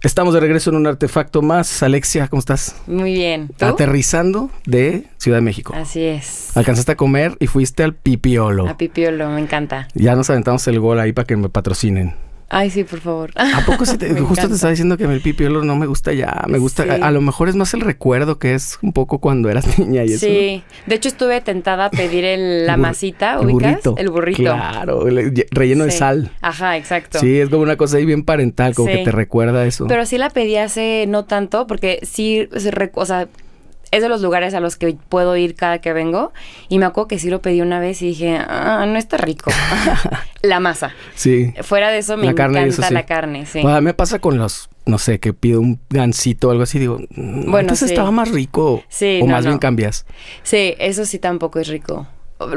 Estamos de regreso en un artefacto más. Alexia, ¿cómo estás? Muy bien. ¿Tú? Aterrizando de Ciudad de México. Así es. Alcanzaste a comer y fuiste al Pipiolo. A Pipiolo, me encanta. Ya nos aventamos el gol ahí para que me patrocinen. Ay, sí, por favor. ¿A poco sí? Justo encanta. te estaba diciendo que el Pipiolo no me gusta ya. Me gusta, Sí. a lo mejor es más el recuerdo que es un poco cuando eras niña y eso. Sí. De hecho, estuve tentada a pedir la masita, el ¿ubicas? burrito. El burrito. Claro, relleno de Sí. sal. Ajá, exacto. Sí, es como una cosa ahí bien parental, como Sí. que te recuerda eso. Pero sí la pedí hace no tanto, porque sí, o sea, es de los lugares a los que puedo ir cada que vengo. Y me acuerdo que sí lo pedí una vez y dije, no está rico. La masa. Sí. Fuera de eso, me La carne, encanta eso sí. la carne, sí. Bueno, a mí me pasa con los, no sé, que pido un gansito o algo así, digo, Bueno, antes sí. estaba más rico. Sí, o no, más no. bien cambias. Sí, eso sí tampoco es rico.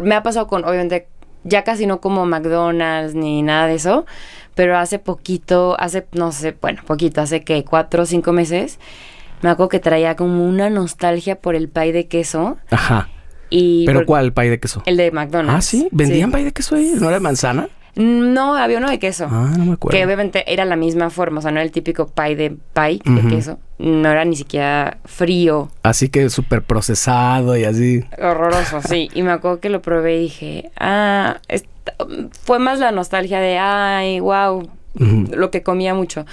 Me ha pasado con, obviamente, ya casi no como McDonald's ni nada de eso, pero hace poquito, no sé, bueno, poquito, hace que 4 o 5 meses, me acuerdo que traía como una nostalgia por el pie de queso. Ajá. Y ¿Pero cuál pie de queso? El de McDonald's. Ah, ¿sí? ¿Vendían pie de queso ahí? ¿No era de manzana? No, había uno de queso. Ah, no me acuerdo. Que obviamente era la misma forma, o sea, no era el típico pie de Ujú. queso. No era ni siquiera frío. Así que súper procesado y así. Horroroso, sí. Y me acuerdo que lo probé y dije, fue más la nostalgia de, ay, wow, Ujú. lo que comía mucho.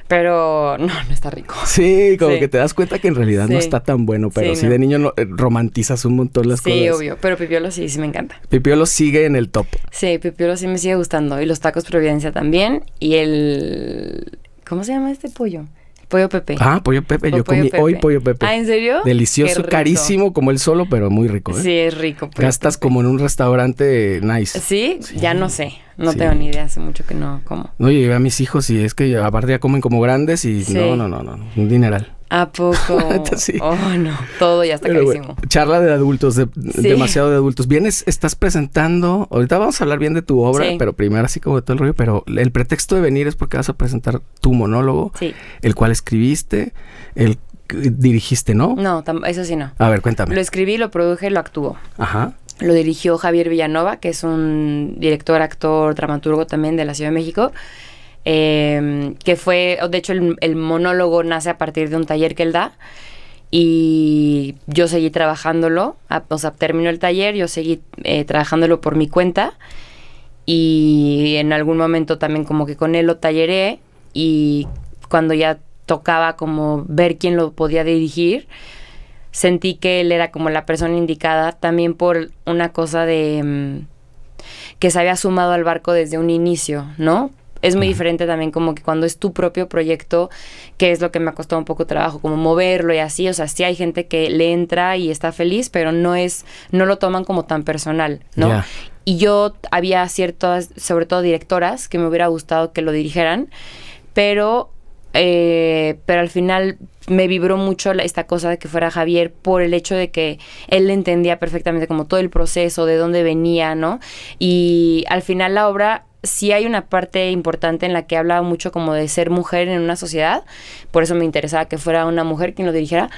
Pero no está rico. Sí, como Sí. que te das cuenta que en realidad no Sí. está tan bueno, pero Sí, sí no. de niño romantizas un montón las Sí, cosas. obvio. Pero Pipiolo sí me encanta. Pipiolo sigue en el top. Sí, Pipiolo sí me sigue gustando. Y los tacos Providencia también. Y ¿cómo se llama este pollo? Pollo Pepe. Ah, pollo Pepe. O Yo pollo comí Pepe. hoy pollo Pepe. Ah, ¿en serio? Qué Delicioso, rico. carísimo como el solo, pero muy rico, ¿eh? Sí, es rico. Pollo Gastas Pepe. como en un restaurante nice. ¿Sí? Ya no sé. No Sí. tengo ni idea. Hace mucho que no como. No, yo llevé a mis hijos y es que aparte ya comen como grandes y Sí. no, un dineral. ¿A poco? Neta, sí. Oh, no. Todo ya está Pero carísimo. bueno, charla de adultos, Sí. demasiado de adultos. Estás presentando, ahorita vamos a hablar bien de tu obra, Sí. pero primero así como de todo el rollo, pero el pretexto de venir es porque vas a presentar tu monólogo, Sí. el cual escribiste, el que dirigiste, ¿no? No, eso sí no. A ver, cuéntame. Lo escribí, lo produje, lo actuó. Ajá. Lo dirigió Javier Villanova, que es un director, actor, dramaturgo también de la Ciudad de México. Que fue, de hecho, el monólogo nace a partir de un taller que él da. Y yo seguí trabajándolo. O sea, terminó el taller, yo seguí trabajándolo por mi cuenta. Y en algún momento también como que con él lo talleré. Y cuando ya tocaba como ver quién lo podía dirigir, sentí que él era como la persona indicada, también por una cosa de que se había sumado al barco desde un inicio, ¿no? Es muy diferente también como que cuando es tu propio proyecto, que es lo que me ha costado un poco trabajo, como moverlo y así. O sea, sí hay gente que le entra y está feliz, pero no lo toman como tan personal, ¿no? Ya. Y yo había ciertas, sobre todo directoras, que me hubiera gustado que lo dirigieran, pero al final me vibró mucho esta cosa de que fuera Javier por el hecho de que él entendía perfectamente como todo el proceso, de dónde venía, ¿no? Y al final la obra sí hay una parte importante en la que habla mucho como de ser mujer en una sociedad, por eso me interesaba que fuera una mujer quien lo dirigiera,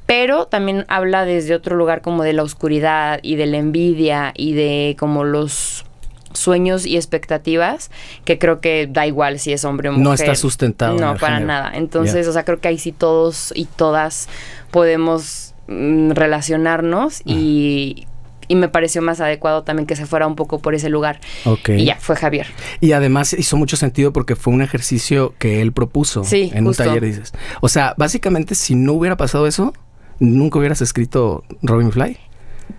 pero también habla desde otro lugar como de la oscuridad y de la envidia y de como los sueños y expectativas, que creo que da igual si es hombre o mujer. No está sustentado en No, el para género. nada. Entonces, Ya. o sea, creo que ahí sí todos y todas podemos relacionarnos y me pareció más adecuado también que se fuera un poco por ese lugar. Ok. Y ya, fue Javier. Y además hizo mucho sentido porque fue un ejercicio que él propuso Sí, en justo. un taller, dices. O sea, básicamente, si no hubiera pasado eso, nunca hubieras escrito Robin Fly.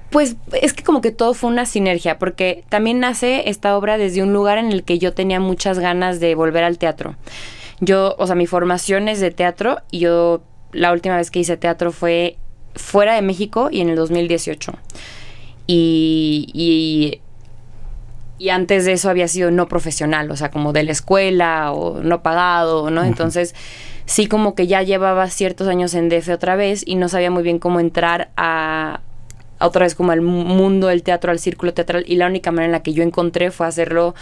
Pues es que como que todo fue una sinergia, porque también nace esta obra desde un lugar en el que yo tenía muchas ganas de volver al teatro. Yo, o sea, mi formación es de teatro y yo la última vez que hice teatro fue fuera de México y en el 2018. Y antes de eso había sido no profesional, o sea, como de la escuela o no pagado, ¿no? Uh-huh. Entonces, sí como que ya llevaba ciertos años en DF otra vez y no sabía muy bien cómo entrar a otra vez como al mundo del teatro, al círculo teatral, y la única manera en la que yo encontré fue hacerlo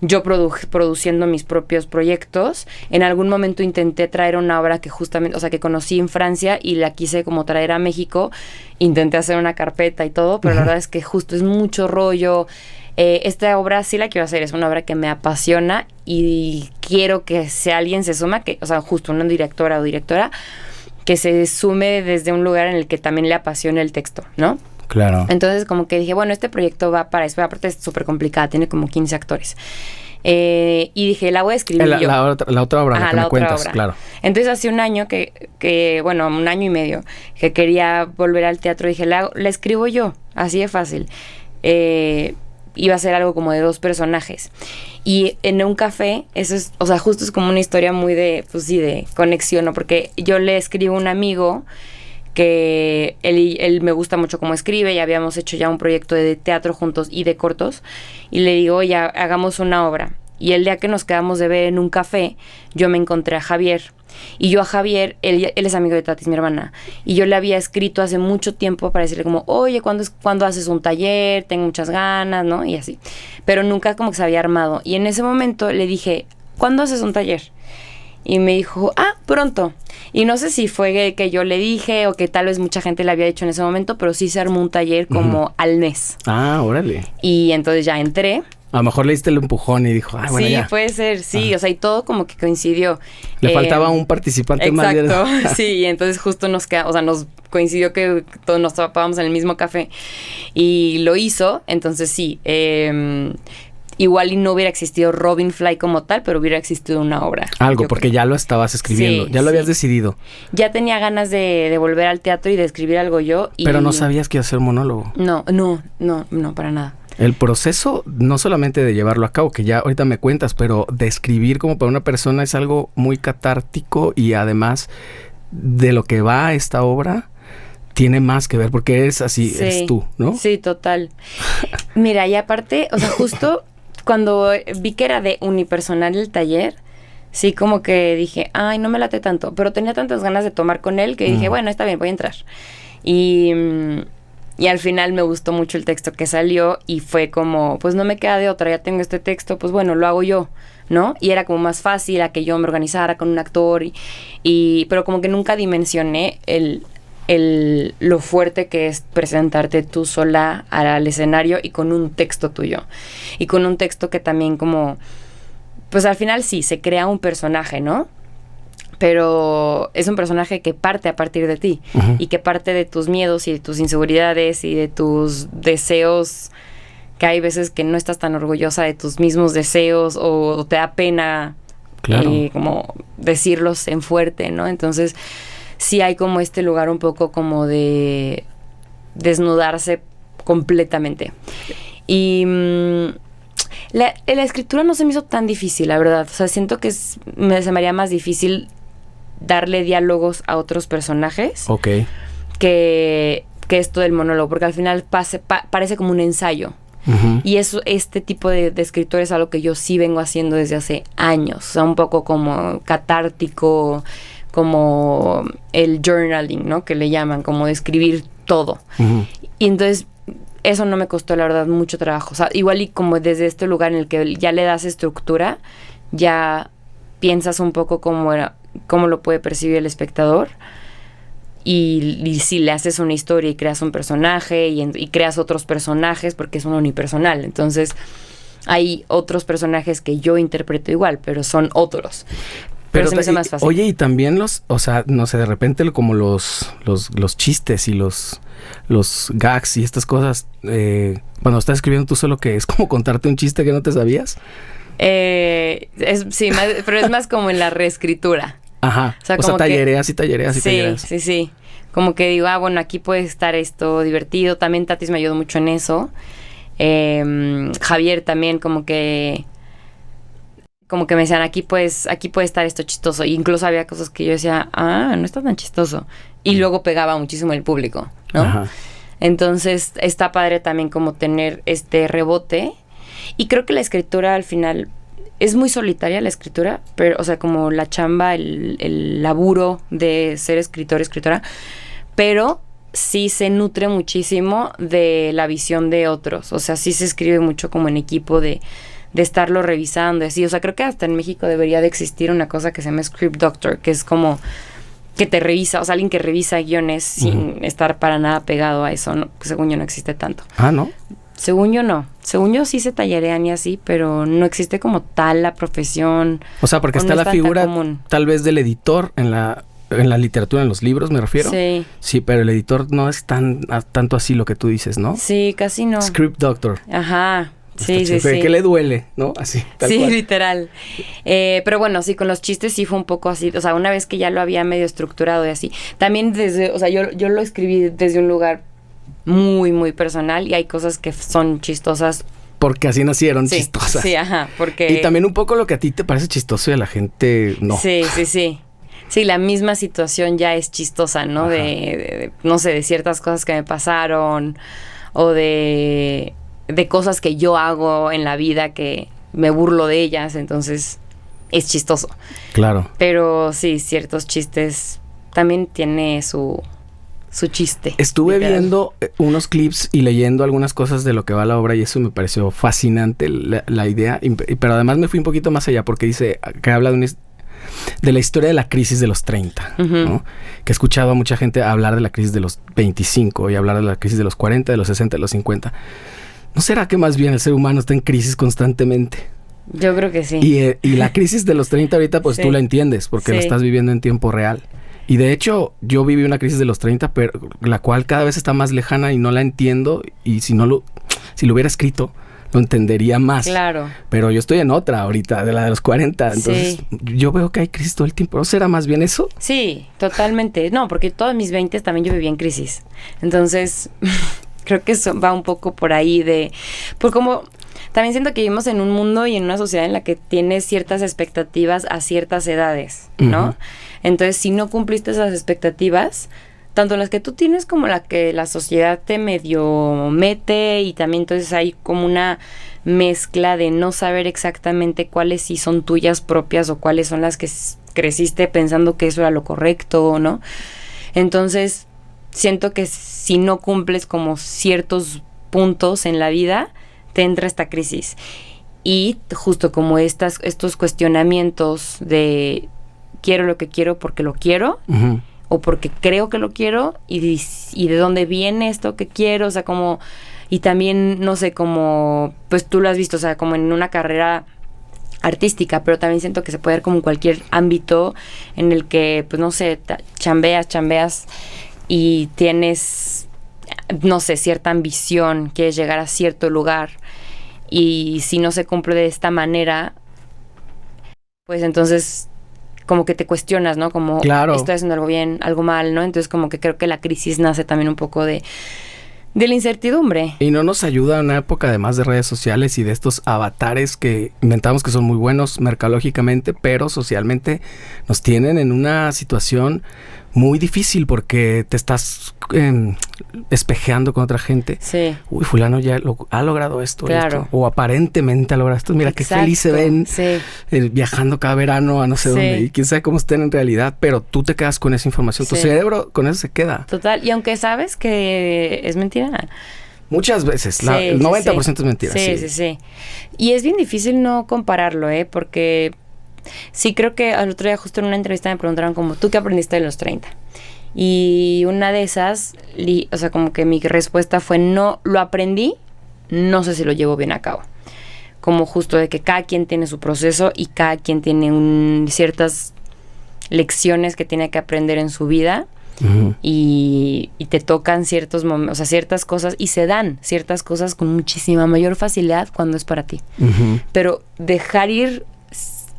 yo produciendo mis propios proyectos. En algún momento intenté traer una obra que justamente, o sea, que conocí en Francia y la quise como traer a México. Intenté hacer una carpeta y todo, pero la verdad es que justo es mucho rollo. esta obra sí la quiero hacer, es una obra que me apasiona y quiero que si alguien se suma, que, o sea, justo una directora o directora, que se sume desde un lugar en el que también le apasione el texto, ¿no? Claro. Entonces como que dije, bueno, este proyecto va para eso, aparte es súper complicada, tiene como 15 actores. Y dije, la voy a escribir yo. La otra obra, la que me cuentas, obra. claro. Entonces hace un año bueno, un año y medio, que quería volver al teatro, dije, la escribo yo, así de fácil. Iba a ser algo como de 2 personajes. Y en un café, eso es, o sea, justo es como una historia muy de, pues sí, de conexión, ¿no? Porque yo le escribo a un amigo que él me gusta mucho cómo escribe, y habíamos hecho ya un proyecto de teatro juntos y de cortos, y le digo, oye, hagamos una obra. Y el día que nos quedamos de ver en un café, yo me encontré a Javier. Y yo a Javier, él es amigo de Tatis, mi hermana, y yo le había escrito hace mucho tiempo para decirle como, oye, ¿cuándo haces un taller? Tengo muchas ganas, ¿no? Y así. Pero nunca como que se había armado. Y en ese momento le dije, ¿cuándo haces un taller? Y me dijo, pronto. Y no sé si fue que yo le dije o que tal vez mucha gente le había dicho en ese momento, pero sí se armó un taller como al mes. Ah, órale. Y entonces ya entré. A lo mejor le diste el empujón y dijo, bueno, sí, ya. puede ser, sí. O sea, y todo como que coincidió. Le faltaba un participante más. Exacto, sí. Y entonces justo nos coincidió que todos nos topábamos en el mismo café. Y lo hizo, entonces sí. Igual y no hubiera existido Robin Fly como tal, pero hubiera existido una obra. Algo, porque ya lo estabas escribiendo, sí, ya lo habías decidido. Ya tenía ganas de volver al teatro y de escribir algo yo. Pero no sabías que iba a ser monólogo. No, para nada. El proceso, no solamente de llevarlo a cabo, que ya ahorita me cuentas, pero de escribir como para una persona es algo muy catártico, y además de lo que va esta obra tiene más que ver, porque es así, sí, eres tú, ¿no? Sí, total. Mira, y aparte, o sea, justo cuando vi que era de unipersonal el taller, sí como que dije, ay, no me late tanto, pero tenía tantas ganas de tomar con él que dije, bueno, está bien, voy a entrar. Y al final me gustó mucho el texto que salió, y fue como, pues no me queda de otra, ya tengo este texto, pues bueno, lo hago yo, ¿no? Y era como más fácil a que yo me organizara con un actor, pero como que nunca dimensioné lo fuerte que es presentarte tú sola al escenario y con un texto tuyo. Y con un texto que también como, pues al final sí, se crea un personaje, ¿no? Pero es un personaje que parte a partir de ti, uh-huh, y que parte de tus miedos y de tus inseguridades y de tus deseos, que hay veces que no estás tan orgullosa de tus mismos deseos o te da pena, claro, como decirlos en fuerte, ¿no? Entonces sí hay como este lugar un poco como de desnudarse completamente. Y la escritura no se me hizo tan difícil, la verdad. O sea, siento que se me haría más difícil darle diálogos a otros personajes, okay, que esto del monólogo, porque al final parece como un ensayo. Uh-huh. Y este tipo de escritor es algo que yo sí vengo haciendo desde hace años. O sea, un poco como catártico, como el journaling, ¿no? Que le llaman, como de escribir todo. Uh-huh. Y entonces eso no me costó, la verdad, mucho trabajo. O sea, igual y como desde este lugar en el que ya le das estructura, ya piensas un poco cómo lo puede percibir el espectador, y si le haces una historia y creas un personaje y creas otros personajes, porque es un unipersonal, entonces hay otros personajes que yo interpreto igual, pero son otros. Pero se me hace más fácil. Oye, y también o sea, no sé, de repente como los chistes y los gags y estas cosas, cuando estás escribiendo tú solo, que es como contarte un chiste que no te sabías. Sí, pero es más como en la reescritura. Ajá, o sea, tallereas. Sí. Como que digo, bueno, aquí puede estar esto divertido. También Tatis me ayudó mucho en eso. Javier también como que me decían, aquí puede estar esto chistoso. Y incluso había cosas que yo decía, no está tan chistoso. Y luego pegaba muchísimo el público, ¿no? Ajá. Entonces está padre también como tener este rebote. Y creo que la escritura al final es muy solitaria, la escritura, pero, o sea, como la chamba, el laburo de ser escritora, pero sí se nutre muchísimo de la visión de otros. O sea, sí se escribe mucho como en equipo de estarlo revisando y así. O sea, creo que hasta en México debería de existir una cosa que se llama Script Doctor, que es como que te revisa, o sea, alguien que revisa guiones sin estar para nada pegado a eso, ¿no? Según yo no existe tanto. Ah, ¿no? Según yo no. según yo sí se tallerean y así, pero no existe como tal la profesión. O sea, porque o está no la es tan figura común. tal vez del editor en la literatura, en los libros, me refiero. Sí. Sí, pero el editor no es tanto así lo que tú dices, ¿no? Sí, casi no. Script doctor. Ajá. Sí, Está sí, chido. sí. ¿Qué le duele, no? Así, tal Sí, cual. literal. Pero bueno, sí, con los chistes sí fue un poco así. O sea, una vez que ya lo había medio estructurado y así. También desde, o sea, yo lo escribí desde un lugar muy, muy personal y hay cosas que son chistosas. Porque así nacieron, Sí, chistosas. sí, ajá, porque... Y también un poco lo que a ti te parece chistoso y a la gente no. Sí, sí, sí. Sí, la misma situación ya es chistosa, ¿no? Ajá. No sé, de ciertas cosas que me pasaron o de cosas que yo hago en la vida que me burlo de ellas, entonces es chistoso. Claro. Pero sí, ciertos chistes también tiene su chiste. Estuve literal. viendo unos clips y leyendo algunas cosas de lo que va la obra y eso me pareció fascinante la idea, pero además me fui un poquito más allá porque dice que habla de la historia de la crisis de los 30, Ujú. ¿no? Que he escuchado a mucha gente hablar de la crisis de los 25 y hablar de la crisis de los 40, de los 60, de los 50. ¿No será que más bien el ser humano está en crisis constantemente? Yo creo que sí. Y la crisis de los 30 ahorita, pues Sí. tú la entiendes, porque la Sí. estás viviendo en tiempo real. Y de hecho, yo viví una crisis de los 30, pero la cual cada vez está más lejana y no la entiendo. Y si lo hubiera escrito, lo entendería más. Claro. Pero yo estoy en otra ahorita, de la de los 40. Entonces, Sí. yo veo que hay crisis todo el tiempo. ¿No será más bien eso? Sí, totalmente. No, porque todos mis 20 también yo vivía en crisis. Entonces, creo que eso va un poco por ahí por como también siento que vivimos en un mundo y en una sociedad en la que tienes ciertas expectativas a ciertas edades, ¿no? Ujú. Entonces, si no cumpliste esas expectativas, tanto las que tú tienes como la que la sociedad te medio mete, y también entonces hay como una mezcla de no saber exactamente cuáles sí son tuyas propias o cuáles son las que creciste pensando que eso era lo correcto, ¿no? Entonces, siento que si no cumples como ciertos puntos en la vida, te entra esta crisis. Y justo como estos cuestionamientos de quiero lo que quiero porque lo quiero, Ujú. o porque creo que lo quiero, y de dónde viene esto que quiero, o sea, como, y también, no sé, como, pues tú lo has visto, o sea, como en una carrera artística, pero también siento que se puede ver como en cualquier ámbito en el que, pues no sé, chambeas y tienes, no sé, cierta ambición, quieres llegar a cierto lugar, y si no se cumple de esta manera, pues entonces como que te cuestionas, ¿no? Como, Claro. estoy haciendo algo bien, algo mal, ¿no? Entonces como que creo que la crisis nace también un poco de la incertidumbre. Y no nos ayuda en una época además de redes sociales y de estos avatares que inventamos que son muy buenos mercadológicamente, pero socialmente nos tienen en una situación muy difícil porque te estás espejeando con otra gente. Sí. Uy, fulano ya ha logrado esto, Claro. esto, o aparentemente ha logrado esto. Mira qué feliz se ven Sí. viajando cada verano a no sé Sí. dónde. Y quién sabe cómo estén en realidad, pero tú te quedas con esa información. Tu Sí. cerebro con eso se queda. Total. Y aunque sabes que es mentira. Muchas veces. Sí, El sí, 90% sí. es mentira. Sí. Y es bien difícil no compararlo, porque sí creo que al otro día justo en una entrevista me preguntaron como, ¿tú qué aprendiste de los 30? Y una de esas, o sea, como que mi respuesta fue, no, lo aprendí, no sé si lo llevo bien a cabo. Como justo de que cada quien tiene su proceso y cada quien tiene ciertas lecciones que tiene que aprender en su vida. Ujú. Y te tocan ciertos momentos, o sea, ciertas cosas, y se dan ciertas cosas con muchísima mayor facilidad cuando es para ti. Ujú. Pero dejar ir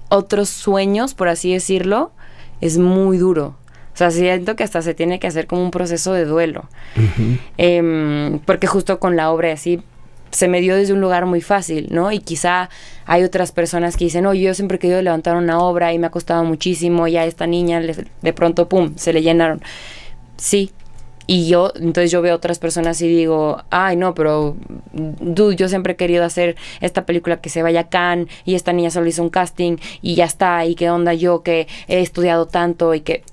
otros sueños, por así decirlo, es muy duro. O sea, siento que hasta se tiene que hacer como un proceso de duelo. Ujú. Porque justo con la obra así se me dio desde un lugar muy fácil, ¿no? Y quizá hay otras personas que dicen, yo siempre he querido levantar una obra y me ha costado muchísimo, y a esta niña de pronto, pum, se le llenaron. Sí. Y entonces yo veo a otras personas y digo, ay, no, pero dude, yo siempre he querido hacer esta película que se vaya a Cannes, y esta niña solo hizo un casting y ya está, y qué onda yo que he estudiado tanto y que...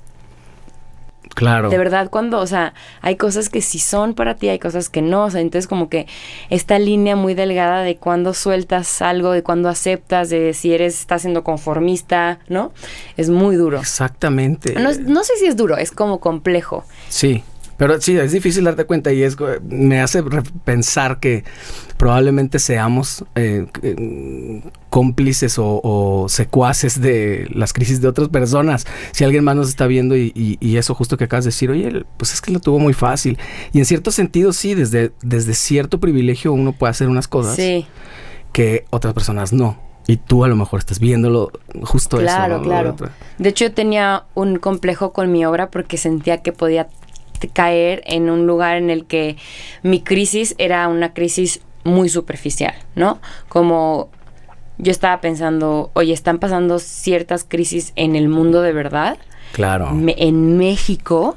Claro. De verdad, o sea, hay cosas que sí son para ti, hay cosas que no, o sea, entonces como que esta línea muy delgada de cuando sueltas algo, de cuando aceptas, de si estás siendo conformista, ¿no? Es muy duro. Exactamente. No sé si es duro, es como complejo. Sí. Pero sí, es difícil darte cuenta y me hace pensar que probablemente seamos cómplices o secuaces de las crisis de otras personas. Si alguien más nos está viendo y eso justo que acabas de decir, oye, pues es que lo tuvo muy fácil. Y en cierto sentido, sí, desde cierto privilegio uno puede hacer unas cosas que otras personas no. Y tú a lo mejor estás viéndolo justo eso. Claro, claro. De hecho, yo tenía un complejo con mi obra porque sentía que podía caer en un lugar en el que mi crisis era una crisis muy superficial, ¿no? Como yo estaba pensando, oye, están pasando ciertas crisis en el mundo de verdad. Claro. En México,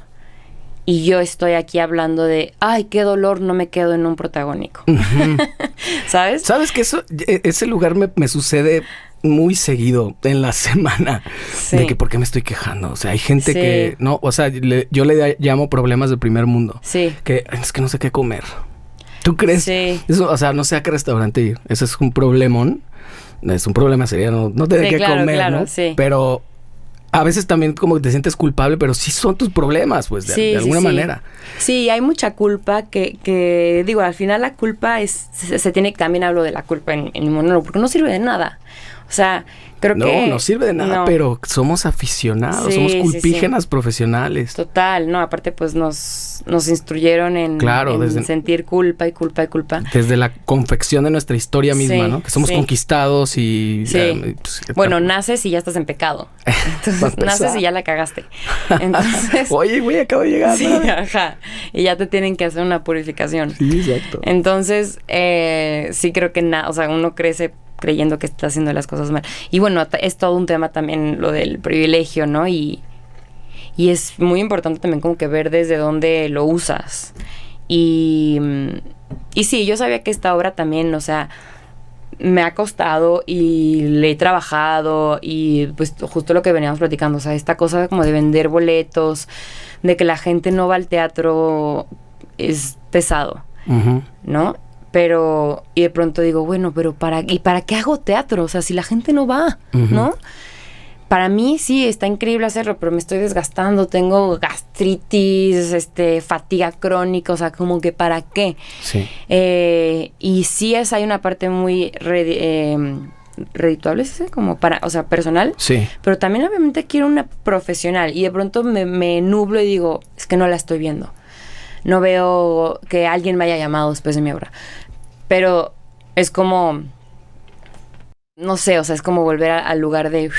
y yo estoy aquí hablando de, ay, qué dolor, no me quedo en un protagónico. Uh-huh. ¿Sabes? ¿Sabes que ese lugar me sucede muy seguido en la semana? Sí. De que ¿por qué me estoy quejando? O sea, hay gente que no, o sea, yo le llamo problemas del primer mundo. Sí. Que es que no sé qué comer. ¿Tú crees? Sí. Eso, o sea, no sé a qué restaurante ir. Eso es un problemón. Es un problema sería no tener que comer, claro, ¿no? Sí. Pero a veces también como que te sientes culpable, pero sí son tus problemas, pues, de alguna manera. Sí, hay mucha culpa que digo, al final la culpa se tiene, también hablo de la culpa en mi monólogo, porque no sirve de nada. O sea, creo que... No sirve de nada, pero somos aficionados, somos culpígenas profesionales. Total, no, aparte pues nos instruyeron en sentir culpa y culpa y culpa. Desde la confección de nuestra historia misma, ¿no? Que somos conquistados y... pues, bueno, naces y ya estás en pecado. Entonces, naces y ya la cagaste. Entonces... Oye, güey, acabo de llegar. Sí, ajá. Y ya te tienen que hacer una purificación. Sí, exacto. Entonces, sí creo que o sea, uno crece creyendo que está haciendo las cosas mal. Y bueno, es todo un tema también lo del privilegio, ¿no? Y es muy importante también como que ver desde dónde lo usas. Y sí, yo sabía que esta obra también, o sea, me ha costado y le he trabajado y pues justo lo que veníamos platicando, o sea, esta cosa como de vender boletos, de que la gente no va al teatro es pesado, uh-huh. ¿no? Pero, y de pronto digo, bueno, pero ¿para qué hago teatro? O sea, si la gente no va, uh-huh. ¿no? Para mí sí, está increíble hacerlo, pero me estoy desgastando, tengo gastritis, fatiga crónica, o sea, como que ¿para qué? Sí. Y sí hay una parte muy redituable, ¿sí? Como para, o sea, personal. Sí. Pero también obviamente quiero una profesional y de pronto me nublo y digo, es que no la estoy viendo. No veo que alguien me haya llamado después de mi obra. Pero es como... No sé, o sea, es como volver al lugar de...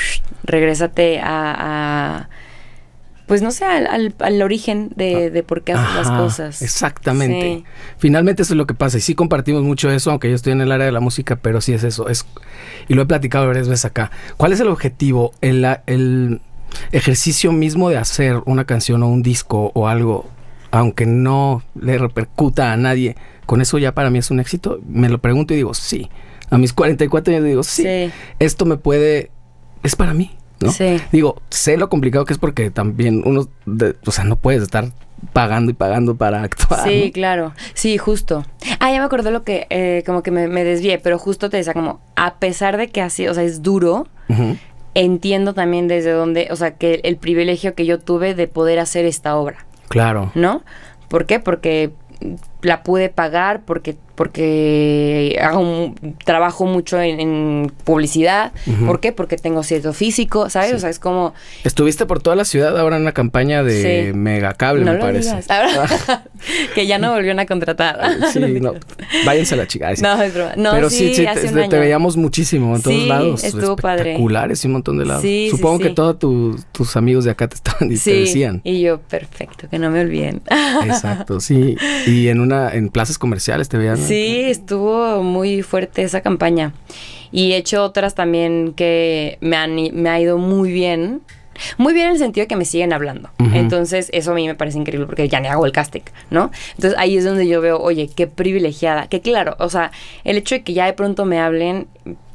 regrésate pues no sé, al origen de por qué haces las cosas. Exactamente. Sí. Finalmente eso es lo que pasa. Y sí compartimos mucho eso, aunque yo estoy en el área de la música, pero sí es eso. Y lo he platicado varias veces acá. ¿Cuál es el objetivo? El ejercicio mismo de hacer una canción o un disco o algo... aunque no le repercuta a nadie, ¿con eso ya para mí es un éxito? Me lo pregunto y digo, sí. A mis 44 años digo, sí. Esto es para mí, ¿no? Sí. Digo, sé lo complicado que es porque también uno, o sea, no puedes estar pagando y pagando para actuar. Sí, ¿no? claro. Sí, justo. Ya me acordé lo que, como que me desvié, pero justo te decía como, a pesar de que así, o sea, es duro, uh-huh. entiendo también desde dónde, o sea, que el privilegio que yo tuve de poder hacer esta obra. Claro. ¿No? ¿Por qué? Porque la pude pagar, porque trabajo mucho en publicidad. Uh-huh. ¿Por qué? Porque tengo cierto físico, ¿sabes? Sí. O sea, es como... Estuviste por toda la ciudad ahora en una campaña de Megacable, no me parece. Que ya no volvieron a contratar. Sí, no. Váyanse a la chica. No, es broma. No, pero sí, te veíamos muchísimo en todos lados. Estuvo espectaculares y un montón de lados. Sí, supongo que todos tus amigos de acá te estaban y te decían. Y yo, perfecto, que no me olviden. Exacto, sí. Y en plazas comerciales te veían. Sí, estuvo muy fuerte esa campaña. Y he hecho otras también que me ha ido muy bien. Muy bien en el sentido de que me siguen hablando. Uh-huh. Entonces, eso a mí me parece increíble porque ya ni hago el casting, ¿no? Entonces, ahí es donde yo veo, oye, qué privilegiada. Que claro, o sea, el hecho de que ya de pronto me hablen,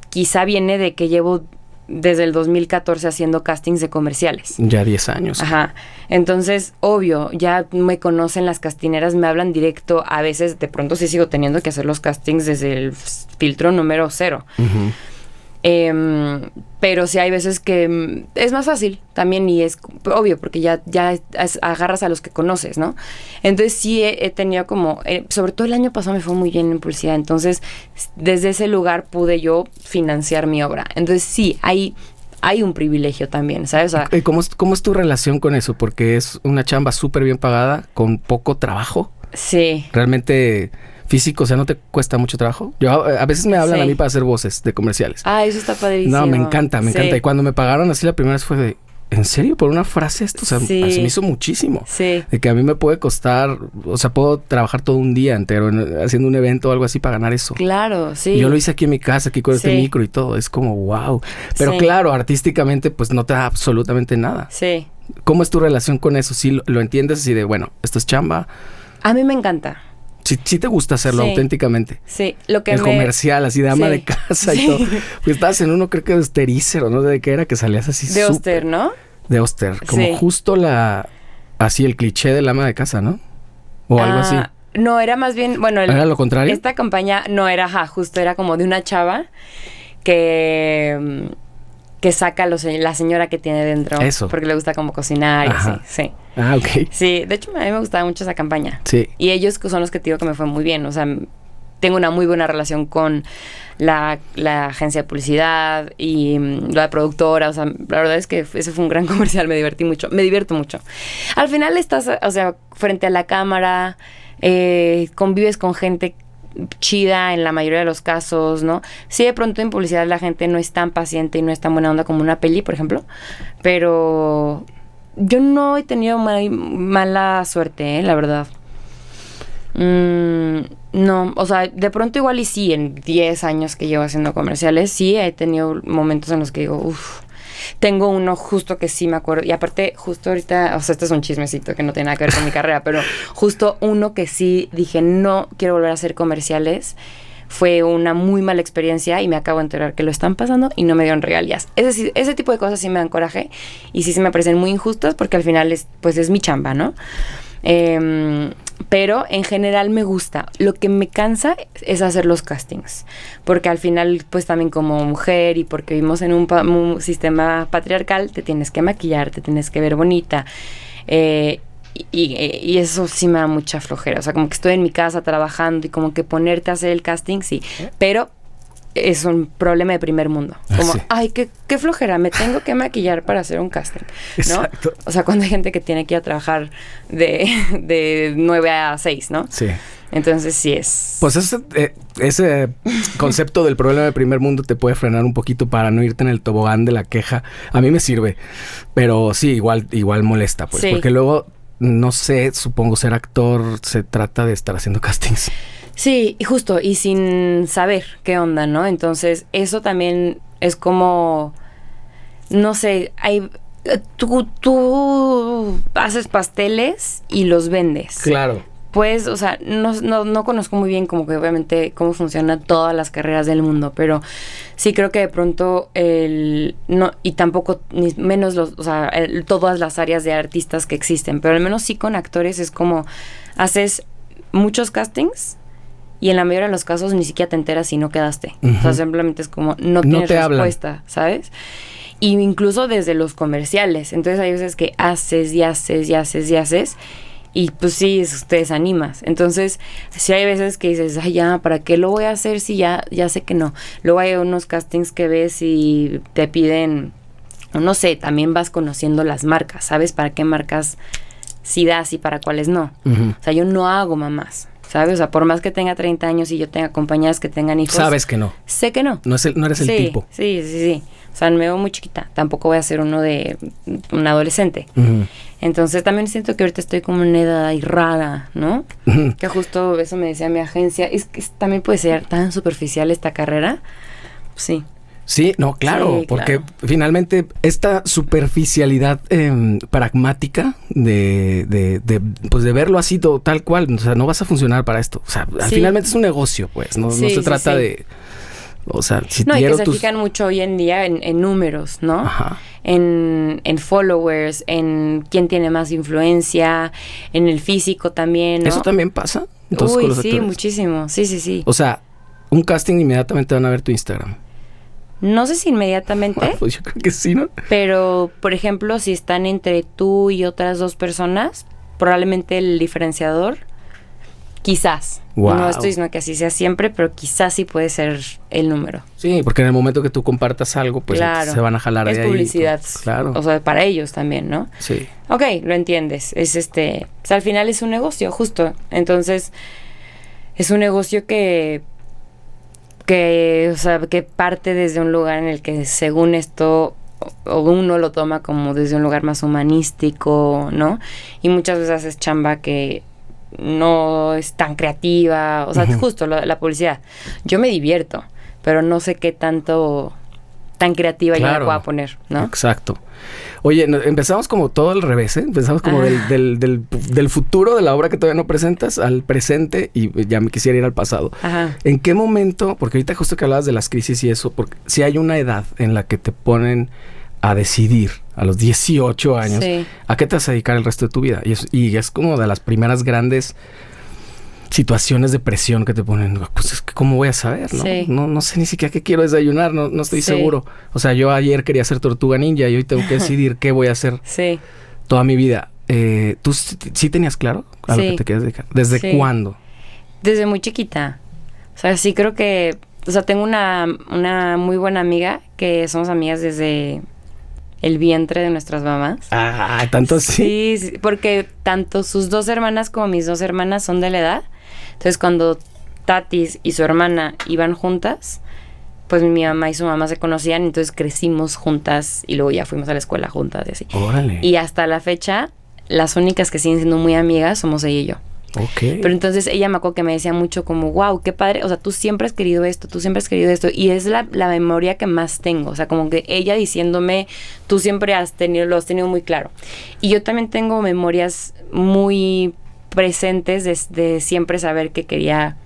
quizá viene de que llevo desde el 2014 haciendo castings de comerciales. Ya 10 años. Ajá. Entonces, obvio, ya me conocen las castineras, me hablan directo. A veces, de pronto sí sigo teniendo que hacer los castings desde el filtro número 0. Uh-huh. Pero sí hay veces que es más fácil también y es obvio porque ya agarras a los que conoces, ¿no? Entonces sí he tenido como, sobre todo el año pasado me fue muy bien en publicidad, entonces desde ese lugar pude yo financiar mi obra. Entonces sí, hay un privilegio también, ¿sabes? O sea, ¿Cómo es tu relación con eso? Porque es una chamba súper bien pagada, con poco trabajo. Sí. Realmente físico, o sea, ¿no te cuesta mucho trabajo? Yo a veces me hablan a mí para hacer voces de comerciales. Eso está padrísimo. No, me encanta. Y cuando me pagaron así la primera vez fue de, ¿en serio? ¿Por una frase esto? O sea, así me hizo muchísimo. Sí. De que a mí me puede costar, o sea, puedo trabajar todo un día entero haciendo un evento o algo así para ganar eso. Claro, sí. Yo lo hice aquí en mi casa, aquí con este micro y todo. Es como, wow. Pero claro, artísticamente, pues no te da absolutamente nada. Sí. ¿Cómo es tu relación con eso? ¿Sí lo entiendes así de, bueno, esto es chamba? A mí me encanta. Sí te gusta hacerlo auténticamente. Sí, el comercial, así de ama de casa y todo. Pues estabas en uno, creo que de Osterícer, ¿o no? ¿De qué era? Que salías así de Oster, ¿no? De Oster. Como justo así el cliché del ama de casa, ¿no? O algo así. No, era más bien, bueno... ¿Era lo contrario? Esta campaña, no, era, justo era como de una chava que saca la señora que tiene dentro. Eso. Porque le gusta como cocinar y así, sí. Ok. Sí, de hecho a mí me gustaba mucho esa campaña. Sí. Y ellos son los que te digo que me fue muy bien, o sea, tengo una muy buena relación con la agencia de publicidad y la productora, o sea, la verdad es que ese fue un gran comercial, me divierto mucho. Al final estás, o sea, frente a la cámara, convives con gente chida en la mayoría de los casos, ¿no? Sí, de pronto en publicidad la gente no es tan paciente y no es tan buena onda como una peli, por ejemplo, pero yo no he tenido mala suerte, la verdad. No, o sea, de pronto igual y sí, en 10 años que llevo haciendo comerciales, sí he tenido momentos en los que digo, tengo uno justo que sí me acuerdo, y aparte justo ahorita, o sea, este es un chismecito que no tiene nada que ver con mi carrera, pero justo uno que sí dije, no quiero volver a hacer comerciales, fue una muy mala experiencia y me acabo de enterar que lo están pasando y no me dieron regalías. Es decir, ese tipo de cosas sí me dan coraje y sí se me parecen muy injustas porque al final es mi chamba, ¿no? Pero en general me gusta. Lo que me cansa es hacer los castings, porque al final pues también como mujer y porque vivimos en un sistema patriarcal, te tienes que maquillar, te tienes que ver bonita, y eso sí me da mucha flojera. O sea, como que estoy en mi casa trabajando y como que ponerte a hacer el casting, sí, pero es un problema de primer mundo. Como, ay, qué flojera, me tengo que maquillar para hacer un casting, ¿no? Exacto. O sea, cuando hay gente que tiene que ir a trabajar de 9 a 6, ¿no? Sí. Entonces sí es... Pues ese concepto del problema de primer mundo te puede frenar un poquito para no irte en el tobogán de la queja. A mí me sirve, pero sí, igual molesta, pues. Sí. Porque luego, no sé, supongo ser actor se trata de estar haciendo castings. Sí, justo, y sin saber qué onda, ¿no? Entonces, eso también es como, no sé, tú haces pasteles y los vendes. Claro. Pues, o sea, no conozco muy bien como que obviamente cómo funcionan todas las carreras del mundo, pero sí creo que de pronto no, y tampoco ni menos todas las áreas de artistas que existen, pero al menos sí con actores es como haces muchos castings y en la mayoría de los casos ni siquiera te enteras si no quedaste. O sea, simplemente es como no tienes respuesta, hablan. ¿Sabes? Y incluso desde los comerciales. Entonces hay veces que haces y pues sí, te desanimas. Entonces, sí hay veces que dices, ay, ya, ¿para qué lo voy a hacer si ya sé que no? Luego hay unos castings que ves y te piden, no sé, también vas conociendo las marcas, ¿sabes? ¿Para qué marcas sí das y para cuáles no? O sea, yo no hago mamás, ¿sabes? O sea, por más que tenga 30 años y yo tenga compañeras que tengan hijos... Sabes que no. Sé que no. No eres el tipo. Sí. O sea, me veo muy chiquita. Tampoco voy a ser uno de un adolescente. Entonces, también siento que ahorita estoy como en una edad ahí rara, ¿no? Que justo eso me decía mi agencia. Es que también puede ser tan superficial esta carrera. Sí. Sí, no, claro, sí, porque finalmente esta superficialidad pragmática de verlo así tal cual, o sea, no vas a funcionar para esto. O sea, finalmente es un negocio, pues, no se trata de... O sea, si no, y que se fijan mucho hoy en día en números, ¿no? Ajá. En followers, en quién tiene más influencia, en el físico también, ¿no? ¿Eso también pasa? Entonces, con los actores. Muchísimo. Sí. O sea, un casting inmediatamente van a ver tu Instagram. No sé si inmediatamente. Pues yo creo que sí, ¿no? Pero, por ejemplo, si están entre tú y otras 2 personas, probablemente el diferenciador, quizás. Wow. No estoy diciendo que así sea siempre, pero quizás sí puede ser el número. Sí, porque en el momento que tú compartas algo, pues claro, se van a jalar es de ahí. publicidad. Claro. O sea, para ellos también, ¿no? Sí. Ok, lo entiendes. Es o sea, al final es un negocio, justo. Entonces, es un negocio que o sea, que parte desde un lugar en el que según esto o uno lo toma como desde un lugar más humanístico, ¿no? Y muchas veces haces chamba que no es tan creativa, o sea, justo la publicidad. Yo me divierto, pero no sé qué tanto tan creativa yo me pueda poner, ¿no? Exacto. Oye, empezamos como todo al revés, ¿eh? Empezamos como del futuro de la obra que todavía no presentas al presente y ya me quisiera ir al pasado. Ajá. ¿En qué momento? Porque ahorita justo que hablabas de las crisis y eso, porque si hay una edad en la que te ponen a decidir a los 18 años, sí, ¿a qué te vas a dedicar el resto de tu vida? Y es como de las primeras grandes situaciones de presión que te ponen, pues es que ¿cómo voy a saber? ¿No? Sí. No sé ni siquiera qué quiero desayunar, no estoy Sí. seguro. O sea, yo ayer quería ser tortuga ninja y hoy tengo que decidir qué voy a hacer Sí. toda mi vida. ¿Tú sí tenías claro a lo que te querías dedicar? ¿Desde cuándo? Desde muy chiquita. O sea, sí creo que... O sea, tengo una muy buena amiga que somos amigas desde el vientre de nuestras mamás. Ah, tanto sí. Sí, porque tanto sus 2 hermanas como mis 2 hermanas son de la edad. Entonces, cuando Tatis y su hermana iban juntas, pues mi mamá y su mamá se conocían, entonces crecimos juntas y luego ya fuimos a la escuela juntas y así. Órale. Y hasta la fecha, las únicas que siguen siendo muy amigas somos ella y yo. Ok. Pero entonces ella me acuerdo que me decía mucho como, wow, qué padre, o sea, tú siempre has querido esto, tú siempre has querido esto, y es la memoria que más tengo, o sea, como que ella diciéndome, tú siempre lo has tenido muy claro. Y yo también tengo memorias muy presentes de siempre saber que quería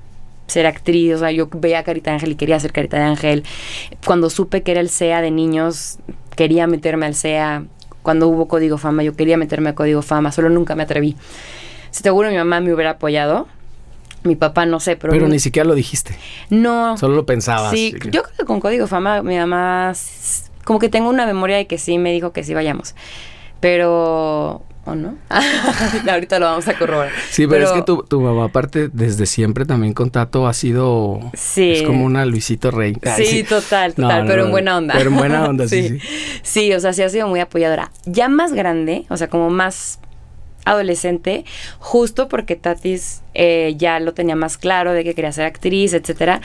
ser actriz, o sea, yo veía Carita de Ángel y quería ser Carita de Ángel. Cuando supe que era el CEA de niños, quería meterme al CEA. Cuando hubo Código Fama, yo quería meterme a Código Fama, solo nunca me atreví. Seguro mi mamá me hubiera apoyado. Mi papá no sé, pero... Pero ni siquiera lo dijiste. No. Solo lo pensabas. Sí, yo creo que con Código Fama mi mamá... Como que tengo una memoria de que sí me dijo que sí vayamos. Pero... ¿O no? Ahorita lo vamos a corroborar. Sí, pero es que tu mamá, aparte, desde siempre también con Tato ha sido... Sí. Es como una Luisito Rey. Ay, sí, total, pero en buena onda. Pero en buena onda, sí. Sí, o sea, sí ha sido muy apoyadora. Ya más grande, o sea, como más adolescente, justo porque Tatis ya lo tenía más claro de que quería ser actriz, etcétera.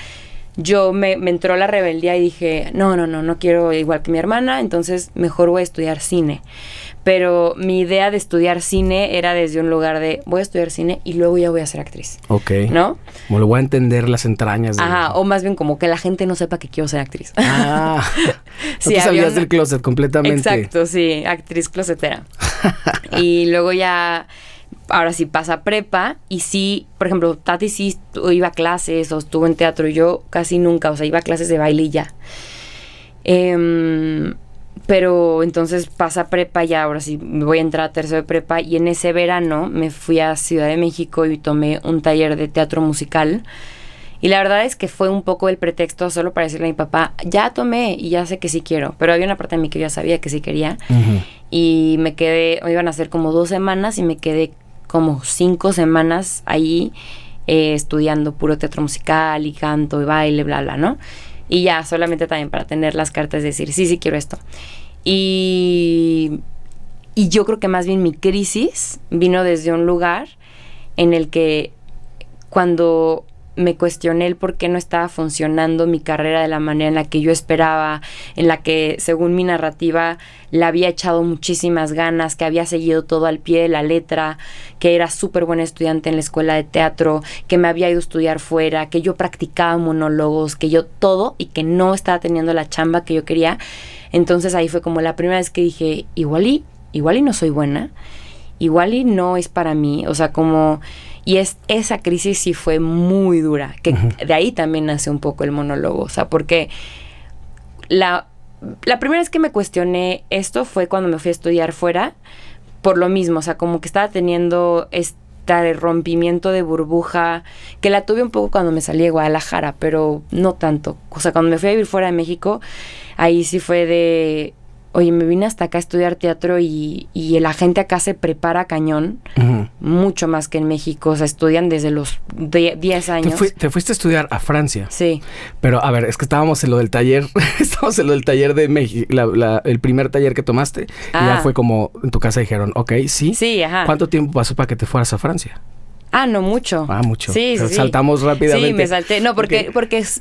Yo me entró la rebeldía y dije, no quiero igual que mi hermana, entonces mejor voy a estudiar cine. Pero mi idea de estudiar cine era desde un lugar de voy a estudiar cine y luego ya voy a ser actriz. Ok. ¿No? Como lo voy a entender las entrañas. Ajá, o más bien como que la gente no sepa que quiero ser actriz. Ah, sí, no te salías del closet completamente. Exacto, sí, actriz closetera. Y luego ya... Ahora sí pasa prepa y sí, por ejemplo, Tati sí iba a clases o estuvo en teatro, yo casi nunca, o sea, iba a clases de baile y ya. Pero entonces pasa prepa ya, ahora sí voy a entrar a tercero de prepa y en ese verano me fui a Ciudad de México y tomé un taller de teatro musical. Y la verdad es que fue un poco el pretexto solo para decirle a mi papá, ya tomé y ya sé que sí quiero. Pero había una parte de mí que yo ya sabía que sí quería. Uh-huh. Y me quedé, iban a ser como 2 semanas y me quedé como 5 semanas ahí estudiando puro teatro musical y canto y baile, bla, bla, ¿no? Y ya, solamente también para tener las cartas de decir, sí quiero esto. Y yo creo que más bien mi crisis vino desde un lugar en el que cuando me cuestioné el por qué no estaba funcionando mi carrera de la manera en la que yo esperaba, en la que según mi narrativa le había echado muchísimas ganas, que había seguido todo al pie de la letra, que era súper buena estudiante en la escuela de teatro, que me había ido a estudiar fuera, que yo practicaba monólogos, que yo todo y que no estaba teniendo la chamba que yo quería. Entonces ahí fue como la primera vez que dije, igual y no soy buena, igual y no es para mí, o sea, como... Y esa crisis sí fue muy dura, que uh-huh. De ahí también nace un poco el monólogo, o sea, porque la primera vez que me cuestioné esto fue cuando me fui a estudiar fuera, por lo mismo, o sea, como que estaba teniendo rompimiento de burbuja, que la tuve un poco cuando me salí de Guadalajara, pero no tanto. O sea, cuando me fui a vivir fuera de México, ahí sí fue de, oye, me vine hasta acá a estudiar teatro y la gente acá se prepara cañón, mucho más que en México. O sea, estudian desde los 10 años. Te fuiste a estudiar a Francia. Sí. Pero, a ver, es que estábamos en lo del taller, de México, el primer taller que tomaste, y ya fue como, en tu casa dijeron, ok, sí. Sí, ajá. ¿Cuánto tiempo pasó para que te fueras a Francia? No mucho. Mucho. Sí, sí. Saltamos rápidamente. Sí, me salté. No, porque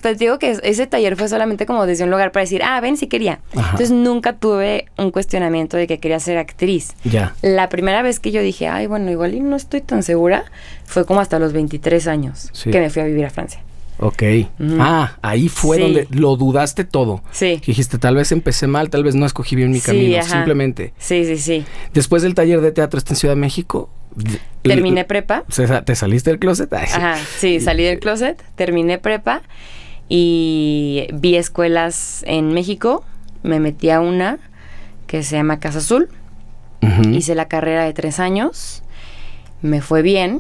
te digo que ese taller fue solamente como desde un lugar para decir, ven, sí quería. Ajá. Entonces nunca tuve un cuestionamiento de que quería ser actriz. Ya. La primera vez que yo dije, bueno, igual y no estoy tan segura, fue como hasta los 23 años que me fui a vivir a Francia. Ok. Ahí fue donde lo dudaste todo. Sí. Dijiste, tal vez empecé mal, tal vez no escogí bien mi camino. Ajá. Simplemente. Sí. Después del taller de teatro en Ciudad de México... Terminé prepa. ¿Te saliste del closet? Ajá, sí, salí del closet, terminé prepa y vi escuelas en México. Me metí a una que se llama Casa Azul. Hice la carrera de 3 años. Me fue bien.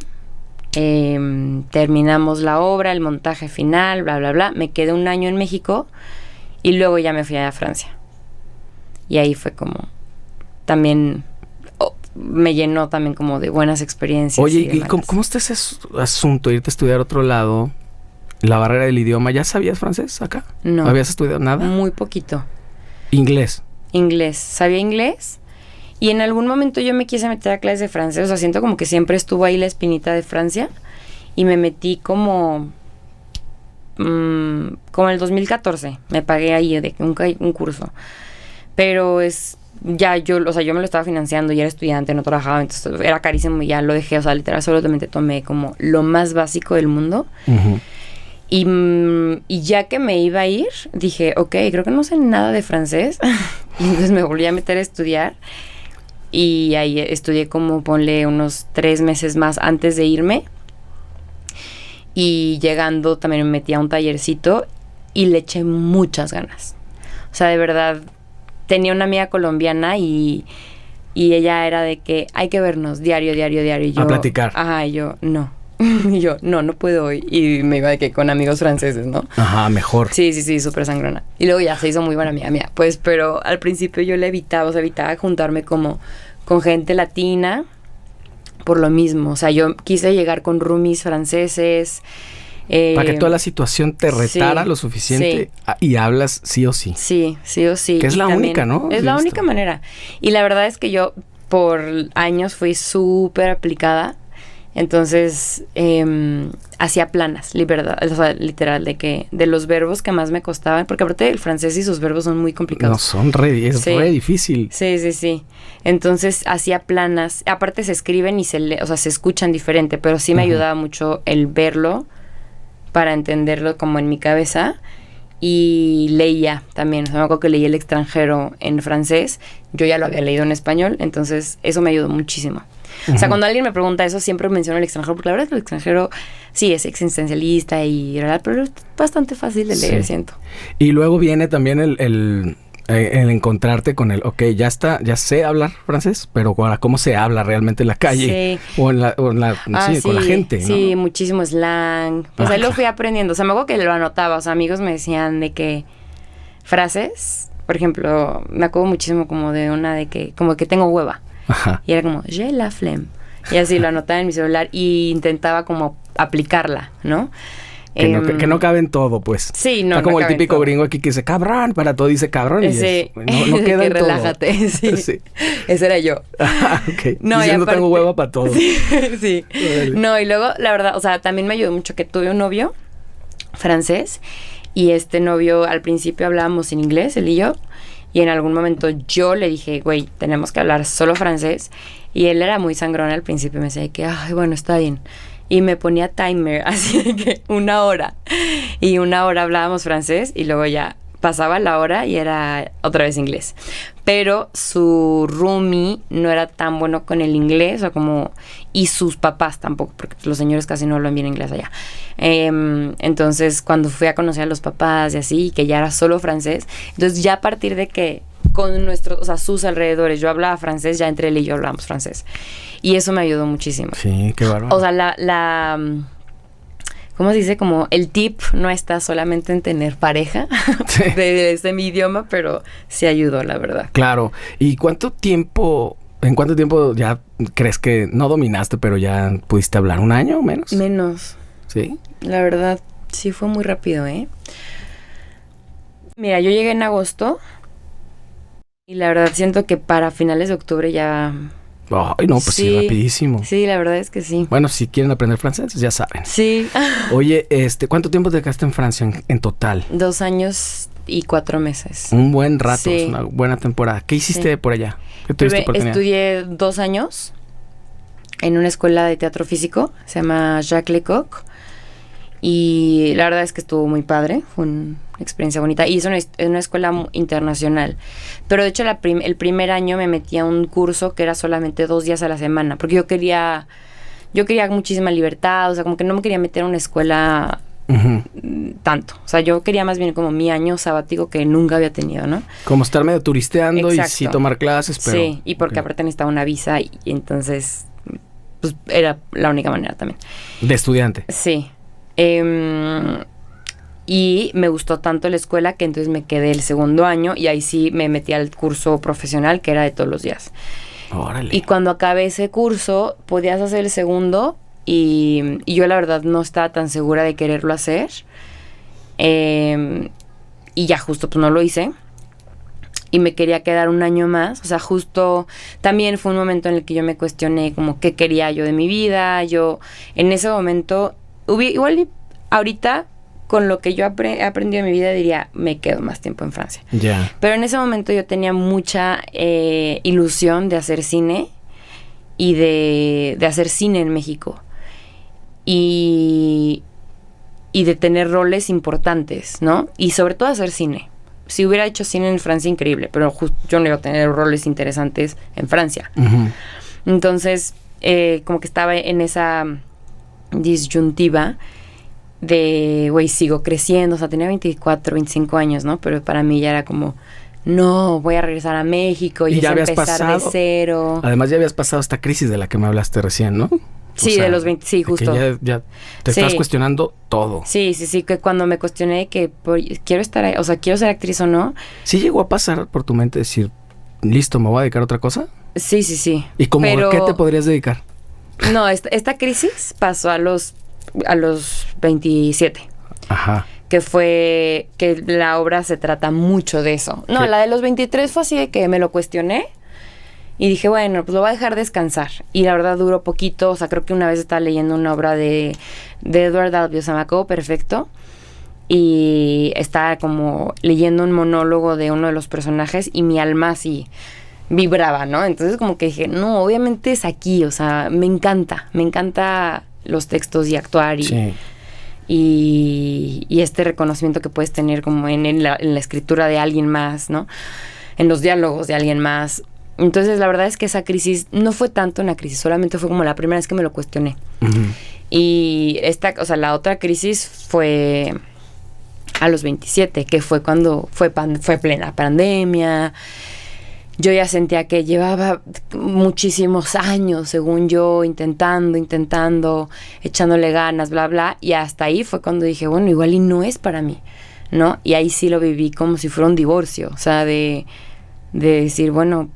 Terminamos la obra, el montaje final, bla, bla, bla. Me quedé 1 año en México y luego ya me fui a Francia. Y ahí fue como también... me llenó también como de buenas experiencias. Oye, ¿y cómo está ese asunto? Irte a estudiar a otro lado, la barrera del idioma. ¿Ya sabías francés acá? No. ¿No habías estudiado nada? Muy poquito. ¿Inglés? Inglés. Sabía inglés y en algún momento yo me quise meter a clases de francés. O sea, siento como que siempre estuvo ahí la espinita de Francia y me metí como en el 2014. Me pagué ahí de un curso. Pero yo me lo estaba financiando y era estudiante, no trabajaba, entonces era carísimo y ya lo dejé, o sea, literal, solamente tomé como lo más básico del mundo. Y ya que me iba a ir, dije, ok, creo que no sé nada de francés. Y entonces me volví a meter a estudiar y ahí estudié como, ponle, unos 3 meses más antes de irme. Y llegando también me metí a un tallercito y le eché muchas ganas. O sea, de verdad... Tenía una amiga colombiana y ella era de que hay que vernos diario. Y yo, a platicar. Ajá, y yo, no. Y yo, no puedo hoy. Y me iba de que con amigos franceses, ¿no? Ajá, mejor. Sí, súper sangrona. Y luego ya se hizo muy buena amiga mía. Pues, pero al principio yo la evitaba, juntarme como con gente latina por lo mismo. O sea, yo quise llegar con roomies franceses. Para que toda la situación te retara lo suficiente y hablas sí o sí. Sí o sí. Que es la única, ¿no? Es la única manera. Y la verdad es que yo por años fui súper aplicada. Entonces, hacía planas, o sea, literal, de los verbos que más me costaban. Porque aparte el francés y sus verbos son muy complicados. No, son re difícil. Sí. Entonces, hacía planas. Aparte se escriben y se escuchan diferente. Pero sí me ayudaba mucho el verlo para entenderlo como en mi cabeza, y leía también. O sea, me acuerdo que leí El extranjero en francés, yo ya lo había leído en español, entonces eso me ayudó muchísimo. O sea, cuando alguien me pregunta eso, siempre menciono El extranjero, porque la verdad es que El extranjero sí es existencialista pero es bastante fácil de leer, siento. Y luego viene también el encontrarte con ya sé hablar francés, pero ahora cómo se habla realmente en la calle con la gente, ¿no? Sí, muchísimo slang. Pues ahí lo fui aprendiendo. O sea, me acuerdo que lo anotaba. O sea, amigos me decían de que frases, por ejemplo, me acuerdo muchísimo como de una de que como que tengo hueva. Ajá. Y era como j'ai la flemme. Y así lo anotaba en mi celular y intentaba como aplicarla, ¿no? Que no cabe en todo, pues. Sí, no. Está como no el típico gringo aquí que dice cabrón, para todo dice cabrón. Sí. No queda que en todo. Relájate, sí. Ese era yo. Okay. No, diciendo tengo hueva para todo. Sí. No, y luego, la verdad, o sea, también me ayudó mucho que tuve un novio francés y este novio al principio hablábamos en inglés, él y yo, y en algún momento yo le dije, güey, tenemos que hablar solo francés, y él era muy sangrón al principio, me decía que, bueno, está bien. Y me ponía timer, así de que 1 hora. Y 1 hora hablábamos francés y luego ya pasaba la hora y era otra vez inglés. Pero su roomie no era tan bueno con el inglés, y sus papás tampoco, porque los señores casi no hablan bien inglés allá. Entonces, cuando fui a conocer a los papás y así, que ya era solo francés, entonces ya a partir de que con nuestros, o sea, sus alrededores. Yo hablaba francés, ya entre él y yo hablábamos francés. Y eso me ayudó muchísimo. Sí, qué bárbaro. O sea, ¿cómo se dice? Como el tip no está solamente en tener pareja Sí. de ese mi idioma, pero sí ayudó, la verdad. Claro. ¿Y en cuánto tiempo ya crees que no dominaste, pero ya pudiste hablar? ¿Un año o menos? Menos. Sí. La verdad, sí fue muy rápido, ¿eh? Mira, yo llegué en agosto y la verdad siento que para finales de octubre ya... Ay, no, pues sí, rapidísimo. Sí, la verdad es que sí. Bueno, si quieren aprender francés, ya saben. Sí. Oye, ¿cuánto tiempo te quedaste en Francia en total? 2 años y 4 meses. Un buen rato, Sí. es una buena temporada. ¿Qué hiciste Sí. por allá? ¿Qué tuviste oportunidad? Estudié 2 años en una escuela de teatro físico, se llama Jacques Lecoq, y la verdad es que estuvo muy padre, fue una experiencia bonita, y es una escuela internacional, pero de hecho el primer año me metí a un curso que era solamente 2 días a la semana, porque yo quería muchísima libertad, o sea, como que no me quería meter a una escuela Ujú. tanto, o sea, yo quería más bien como mi año sabático que nunca había tenido, ¿no? Como estar medio turisteando y Exacto. sí tomar clases, pero... Sí, y porque ok. aparte necesitaba una visa y entonces pues era la única manera también. De estudiante. Sí. Y me gustó tanto la escuela que entonces me quedé el segundo año y ahí sí me metí al curso profesional que era de todos los días. Órale. Y cuando acabé ese curso podías hacer el segundo y yo la verdad no estaba tan segura de quererlo hacer. Y ya justo pues no lo hice. Y me quería quedar un año más, o sea, justo también fue un momento en el que yo me cuestioné como qué quería yo de mi vida, yo en ese momento, igual ahorita con lo que yo he aprendido en mi vida diría, me quedo más tiempo en Francia. Ya. Pero en ese momento yo tenía mucha ilusión de hacer cine y de hacer cine en México y de tener roles importantes, ¿no? Y sobre todo hacer cine. Si hubiera hecho cine en Francia, increíble, pero yo no iba a tener roles interesantes en Francia. Ujú. Entonces, como que estaba en esa disyuntiva de, güey, sigo creciendo, o sea, tenía 24, 25 años, ¿no? Pero para mí ya era como, no, voy a regresar a México y ya es habías empezar pasado. de cero. Además ya habías pasado esta crisis de la que me hablaste recién, ¿no? Sí, de los 20, sí, de que justo. ya te Sí. estás cuestionando todo. Sí, que cuando me cuestioné de que quiero estar ahí, o sea, quiero ser actriz o no. ¿Sí llegó a pasar por tu mente decir, listo, me voy a dedicar a otra cosa? Sí. ¿Y como Pero- a qué te podrías dedicar? No, esta crisis pasó a los 27. Ajá. Que fue que la obra se trata mucho de eso. No, ¿Qué? la de los 23 fue así de que me lo cuestioné y dije, bueno, pues lo voy a dejar descansar. Y la verdad duró poquito, o sea, creo que una vez estaba leyendo una obra de Edward Albee, se me acabó perfecto. Y estaba como leyendo un monólogo de uno de los personajes y mi alma así vibraba, ¿no? Entonces como que dije, no, obviamente es aquí, o sea, me encanta los textos y actuar y... Sí. Y este reconocimiento que puedes tener como en la escritura de alguien más, ¿no? En los diálogos de alguien más. Entonces, la verdad es que esa crisis no fue tanto una crisis, solamente fue como la primera vez que me lo cuestioné. Ujú. Y la otra crisis fue a los 27, que fue cuando fue plena pandemia. Yo ya sentía que llevaba muchísimos años, según yo, intentando, echándole ganas, bla, bla. Y hasta ahí fue cuando dije, bueno, igual y no es para mí, ¿no? Y ahí sí lo viví como si fuera un divorcio. O sea, de decir, bueno,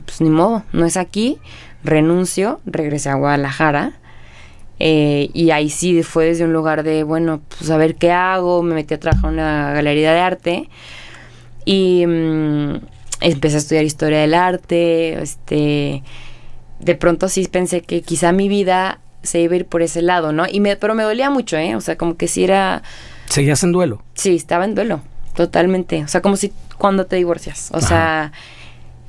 pues ni modo, no es aquí. Renuncio, regresé a Guadalajara. Y ahí sí fue desde un lugar de, bueno, pues a ver qué hago. Me metí a trabajar en una galería de arte. Y... empecé a estudiar historia del arte, de pronto sí pensé que quizá mi vida se iba a ir por ese lado, ¿no? Pero me dolía mucho, o sea, como que sí era... ¿Seguías en duelo? Sí, estaba en duelo, totalmente, o sea, como si cuando te divorcias, o Ajá. sea,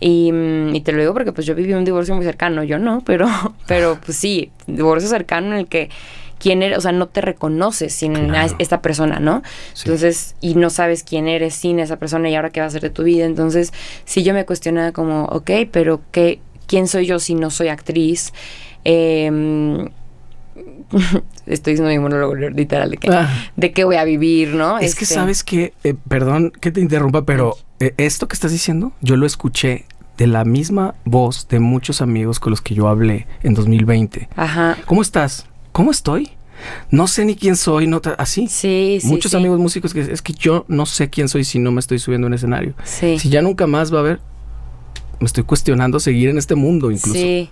y te lo digo porque pues yo viví un divorcio muy cercano, yo no, pero pues sí, divorcio cercano en el que quién eres, o sea, no te reconoces sin Claro. esta persona, ¿no? Sí. Entonces, y no sabes quién eres sin esa persona y ahora qué va a hacer de tu vida. Entonces, sí yo me cuestionaba como, ok, pero ¿quién soy yo si no soy actriz? Estoy diciendo mi monólogo literal de que, Ah. de qué voy a vivir, ¿no? Es que sabes que, perdón que te interrumpa, pero esto que estás diciendo, yo lo escuché de la misma voz de muchos amigos con los que yo hablé en 2020. Ajá. ¿Cómo estás? ¿Cómo estoy? No sé ni quién soy, así. Sí, sí. Muchos amigos músicos que es que yo no sé quién soy si no me estoy subiendo a un escenario. Sí. Si ya nunca más va a haber, me estoy cuestionando seguir en este mundo incluso. Sí,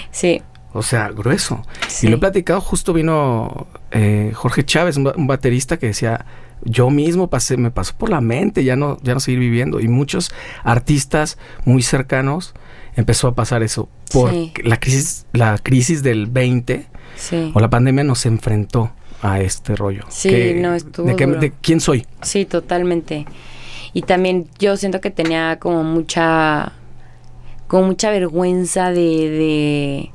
sí. O sea, grueso. Sí. Y lo he platicado, justo vino Jorge Chávez, un baterista que decía, yo mismo me pasó por la mente ya no seguir viviendo. Y muchos artistas muy cercanos empezó a pasar eso. Porque la crisis del 20 o la pandemia nos enfrentó a este rollo. Sí, no, estuvo duro. ¿De quién soy? Sí, totalmente. Y también yo siento que tenía como mucha vergüenza de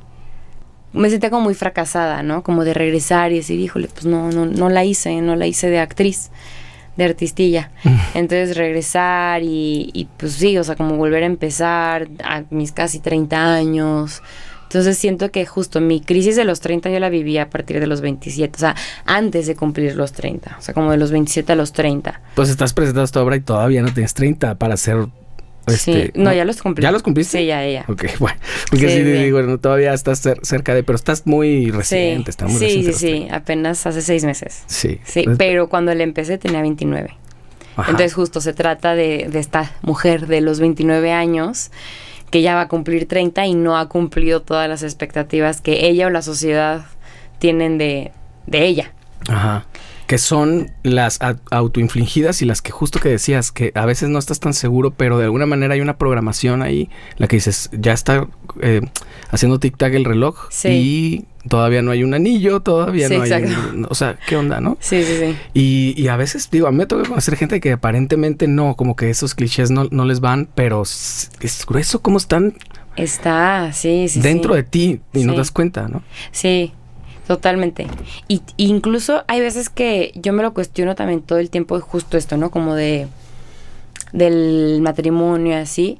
me sentía como muy fracasada, ¿no? Como de regresar y decir, híjole, pues no la hice de actriz, de artistilla. Entonces regresar y pues sí, o sea, como volver a empezar a mis casi 30 años. Entonces siento que justo mi crisis de los 30 yo la viví a partir de los 27, o sea, antes de cumplir los 30, o sea, como de los 27 a los 30. Pues estás presentando esta obra y todavía no tienes 30 para hacer... sí, no, ya los cumplí. ¿Ya los cumpliste? Sí, ya. Ok, bueno, porque sí digo, no, todavía estás cerca pero estás muy reciente, está muy reciente. Sí, apenas hace 6 meses. Sí. Pero cuando le empecé tenía 29. Ajá. Entonces justo se trata de esta mujer de los 29 años que ya va a cumplir 30 y no ha cumplido todas las expectativas que ella o la sociedad tienen de ella. Ajá. Que son las autoinfligidas y las que justo que decías, que a veces no estás tan seguro, pero de alguna manera hay una programación ahí, la que dices, ya está haciendo tic-tac el reloj y todavía no hay un anillo, todavía no hay o sea, ¿qué onda, no? Sí. Y a veces, digo, a mí me toca conocer gente que aparentemente no, como que esos clichés no les van, pero es grueso cómo están... Está, sí. Dentro de ti y no te das cuenta, ¿no? Sí. Totalmente. Y incluso hay veces que yo me lo cuestiono también todo el tiempo, justo esto, ¿no? Como del matrimonio, así.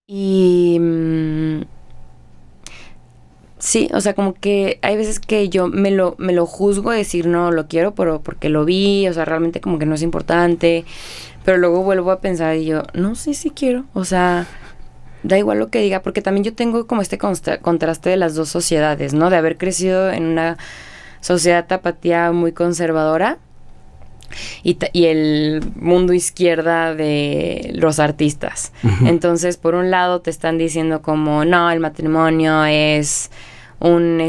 Y sí, o sea, como que hay veces que yo me lo juzgo, decir no lo quiero, pero porque lo vi, o sea, realmente como que no es importante. Pero luego vuelvo a pensar y yo, no sé si quiero, o sea... Da igual lo que diga, porque también yo tengo como este contraste de las dos sociedades, ¿no? De haber crecido en una sociedad tapatía muy conservadora y el mundo izquierda de los artistas. Uh-huh. Entonces, por un lado te están diciendo como, no, el matrimonio es un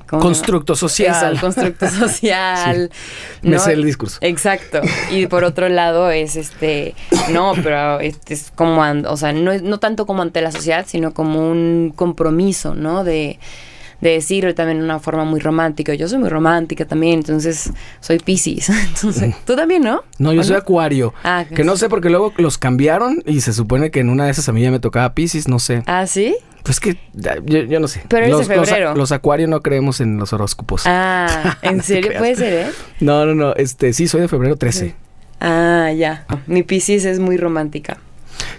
constructo social. Eso, el constructo social. Sí. Me sé el discurso. Exacto. Y por otro lado es no, pero es como, o sea, no tanto como ante la sociedad, sino como un compromiso, ¿no? De decirlo también de una forma muy romántica. Yo soy muy romántica también, entonces soy Piscis. Entonces, ¿tú también, no? No, yo soy Acuario. Ah, que no sé, porque luego los cambiaron y se supone que en una de esas a mí ya me tocaba Piscis, no sé. ¿Ah, sí? Pues que yo no sé. Pero es de febrero. Los Acuarios no creemos en los horóscopos. Ah, ¿en serio? Puede ser, No. Sí, soy de febrero 13. Sí. Ah, ya. Mi Piscis es muy romántica.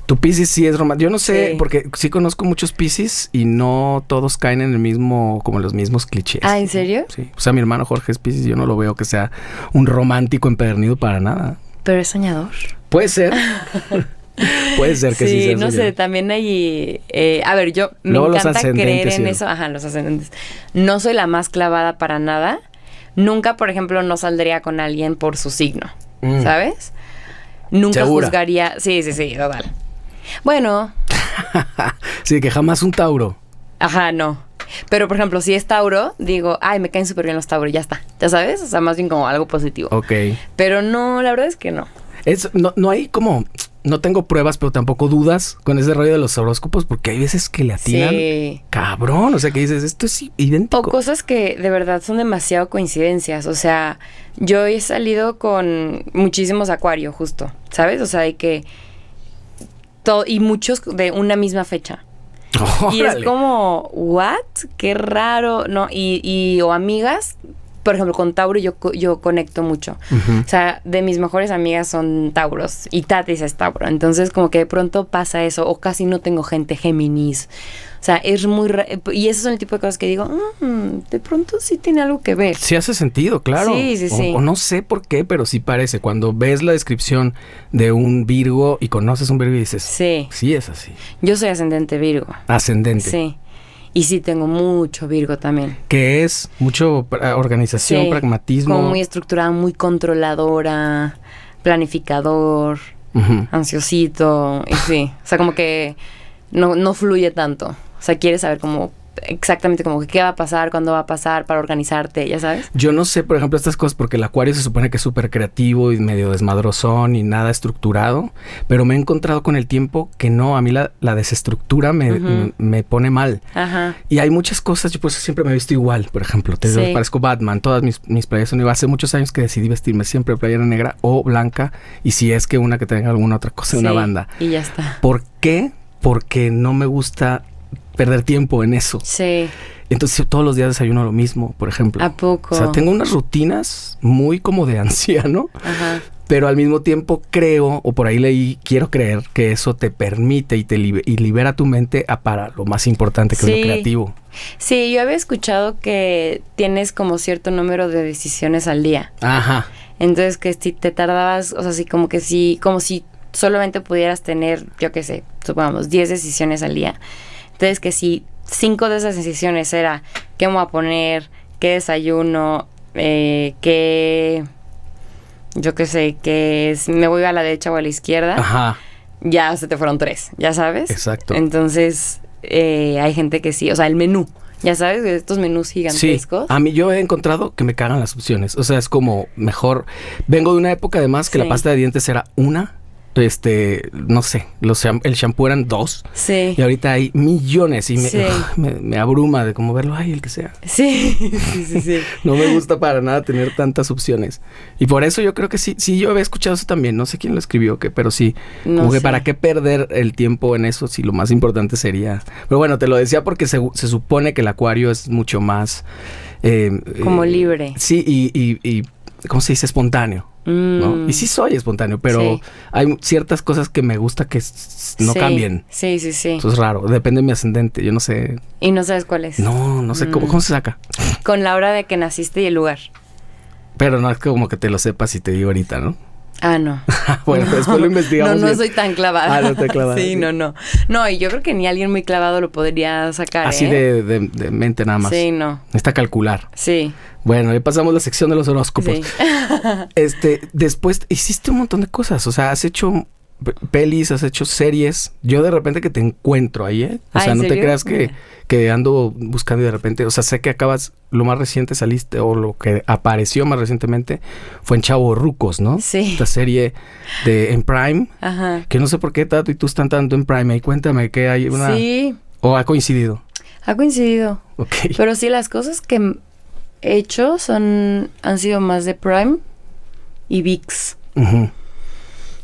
Tu Piscis sí es romántico. Yo no sé, porque sí conozco muchos Piscis y no todos caen en el mismo, como los mismos clichés. Ah, ¿en serio? Sí. O sea, mi hermano Jorge es Piscis, yo no lo veo que sea un romántico empedernido para nada. Pero es soñador. Puede ser. Puede ser que sí sea no sé, también hay... a ver, yo me encanta creer en eso. Ajá, los ascendentes. No soy la más clavada para nada. Nunca, por ejemplo, no saldría con alguien por su signo, ¿sabes? Nunca ¿Segura? Juzgaría... Sí, total. Bueno. Sí, que jamás un Tauro. Ajá, no. Pero, por ejemplo, si es Tauro, digo, ay, me caen súper bien los Tauros, ya está. ¿Ya sabes? O sea, más bien como algo positivo. Ok. Pero no, la verdad es que no. No hay como... No tengo pruebas, pero tampoco dudas con ese rollo de los horóscopos, porque hay veces que le atinan. Sí. Cabrón, o sea, que dices, esto es idéntico. O cosas que de verdad son demasiado coincidencias. O sea, yo he salido con muchísimos Acuario, justo, ¿sabes? O sea, hay que... y muchos de una misma fecha. ¡Órale! Y es como, ¿what? Qué raro, ¿no? O amigas... Por ejemplo, con Tauro yo conecto mucho. Uh-huh. O sea, de mis mejores amigas son Tauros. Y Tatis es Tauro. Entonces, como que de pronto pasa eso. O casi no tengo gente Géminis. O O sea, es muy... y esos son el tipo de cosas que digo, de pronto sí tiene algo que ver. Sí hace sentido, claro. Sí. O no sé por qué, pero sí parece. Cuando ves la descripción de un Virgo y conoces un Virgo y dices, sí es así. Yo soy ascendente Virgo. Ascendente. Sí. Y sí tengo mucho Virgo también. Que es mucho organización, pragmatismo. Como muy estructurada, muy controladora, planificador, ansiosito. Y sí, o sea, como que no fluye tanto. O sea, quieres saber como exactamente como que qué va a pasar, cuándo va a pasar, para organizarte, ya sabes. Yo no sé, por ejemplo, estas cosas, porque el Acuario se supone que es súper creativo y medio desmadrozón y nada estructurado, pero me he encontrado con el tiempo que no, a mí la desestructura me pone mal. Ajá. Y hay muchas cosas, yo por eso siempre me he visto igual, por ejemplo, parezco Batman, todas mis playeras son igual. Hace muchos años que decidí vestirme siempre playera negra o blanca, y si es que una que tenga alguna otra cosa de una banda. Y ya está. ¿Por qué? Porque no me gusta perder tiempo en eso. Sí. Entonces todos los días desayuno lo mismo, por ejemplo. ¿A poco? O sea, tengo unas rutinas muy como de anciano, pero al mismo tiempo creo, o por ahí leí, quiero creer que eso te permite y te libera tu mente para lo más importante, que es lo creativo. Sí, yo había escuchado que tienes como cierto número de decisiones al día. Ajá. Entonces que si te tardabas, o sea, sí, como si solamente pudieras tener, yo qué sé, supongamos 10 decisiones al día. Entonces que si 5 de esas decisiones era qué me voy a poner, qué desayuno, yo qué sé, me voy a la derecha o a la izquierda, ya se te fueron 3, ya sabes. Exacto. Entonces hay gente que sí, o sea, el menú, ya sabes, estos menús gigantescos. Sí, a mí yo he encontrado que me cagan las opciones, o sea, es como mejor, vengo de una época además que la pasta de dientes era una, no sé, el shampoo eran 2. Sí. Y ahorita hay millones y me abruma de como verlo, el que sea. Sí. No me gusta para nada tener tantas opciones. Y por eso yo creo que sí, yo había escuchado eso también. No sé quién lo escribió, pero sí. No como que sé. para qué perder el tiempo en eso si lo más importante sería... Pero bueno, te lo decía porque se supone que el Acuario es mucho más... como libre. Sí, y ¿cómo se dice? Espontáneo. ¿No? Y sí soy espontáneo, pero hay ciertas cosas que me gusta que no cambien. Sí. Eso es raro, depende de mi ascendente, yo no sé. ¿Y no sabes cuál es? No sé cómo se saca. Con la hora de que naciste y el lugar. Pero no es como que te lo sepas y te digo ahorita, ¿no? Ah, no. Bueno, después lo investigamos. No soy tan clavada. No estoy clavada. Sí, no. No, y yo creo que ni alguien muy clavado lo podría sacar, así de mente nada más. Sí, no. Necesita calcular. Sí. Bueno, ya pasamos la sección de los horóscopos. Sí. Después hiciste un montón de cosas. O sea, has hecho pelis, has hecho series. Yo de repente que te encuentro ahí, ¿eh? O sea, no te creas que ando buscando y de repente... O sea, sé que lo más reciente saliste, o lo que apareció más recientemente fue en Chavorrucos, ¿no? Sí. Esta serie en Prime. Ajá. Que no sé por qué Tato y tú están tanto en Prime. Y cuéntame que hay una... Sí. ¿O ha coincidido? Ha coincidido. Ok. Pero sí, las cosas que he hecho han sido más de Prime y ViX.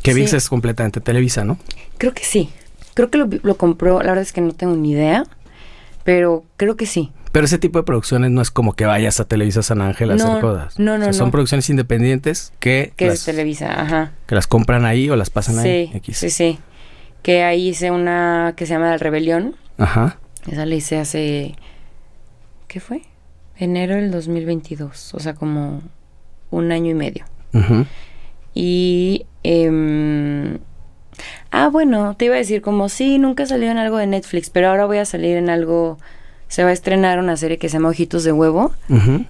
Que ViX es completamente Televisa, ¿no? Creo que sí. Creo que lo compró, la verdad es que no tengo ni idea, pero creo que sí. Pero ese tipo de producciones no es como que vayas a Televisa San Ángel a hacer cosas. No, o sea, son producciones independientes que es Televisa, ajá. Que las compran ahí o las pasan ahí. Sí. Que ahí hice una que se llama La Rebelión. Ajá. Esa la hice hace... ¿Qué fue? Enero del 2022. O sea, como 1 año y medio. Y... bueno, te iba a decir como nunca salió en algo de Netflix, pero ahora voy a salir en algo... Se va a estrenar una serie que se llama Ojitos de Huevo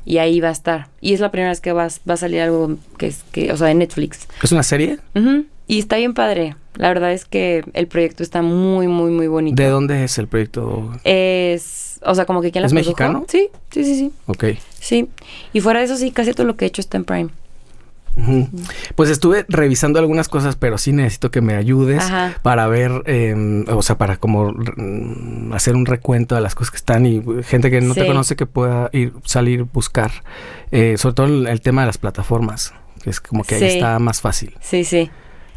y ahí va a estar. Y es la primera vez que va a salir algo o sea, de Netflix. ¿Es una serie? Y está bien padre. La verdad es que el proyecto está muy, muy, muy bonito. ¿De dónde es el proyecto? O sea, como que ¿quién la produjo? ¿Es mexicano? Sí. Ok. Sí. Y fuera de eso, sí, casi todo lo que he hecho está en Prime. Pues estuve revisando algunas cosas, pero sí necesito que me ayudes para ver, o sea, para como hacer un recuento de las cosas que están y gente que no te conoce que pueda salir, buscar, sobre todo el tema de las plataformas, que es como que ahí está más fácil. Sí.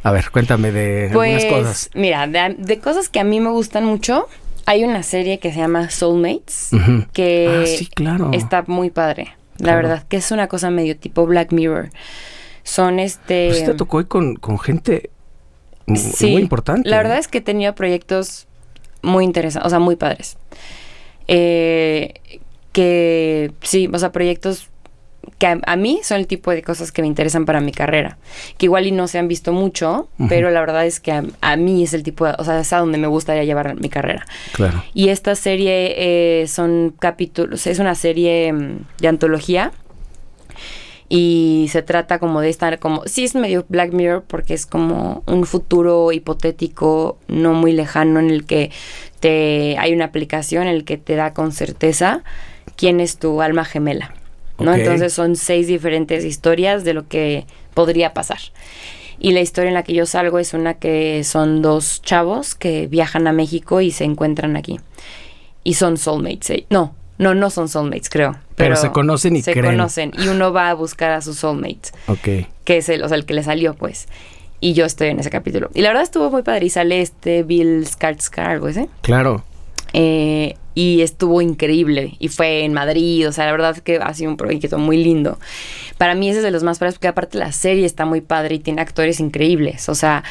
A ver, cuéntame de algunas cosas. Mira, de cosas que a mí me gustan mucho, hay una serie que se llama Soulmates, que sí, claro. está muy padre, la verdad, que es una cosa medio tipo Black Mirror. Son Pues te tocó hoy con gente muy importante. La verdad es que he tenido proyectos muy interesantes, o sea, muy padres. Que sí, o sea, proyectos que a mí son el tipo de cosas que me interesan para mi carrera, que igual y no se han visto mucho, pero la verdad es que a mí es el tipo de, o sea, es a donde me gustaría llevar mi carrera. Claro. Y esta serie son capítulos, es una serie de antología, y se trata como de estar como, sí es medio Black Mirror porque es como un futuro hipotético no muy lejano en el que hay una aplicación en el que te da con certeza quién es tu alma gemela, ¿no? Okay. Entonces son 6 diferentes historias de lo que podría pasar. Y la historia en la que yo salgo es una que son 2 chavos que viajan a México y se encuentran aquí. Y son soulmates. No son soulmates, creo. Pero se conocen y se creen. conocen. Y uno va a buscar a sus soulmates. Ok. Que es el que le salió, pues. Y yo estoy en ese capítulo. Y la verdad estuvo muy padre. Y sale Bill Skarsgård, algo ese. Claro. Y estuvo increíble. Y fue en Madrid. O sea, la verdad que ha sido un proyecto muy lindo. Para mí ese es de los más padres porque aparte la serie está muy padre y tiene actores increíbles. O sea,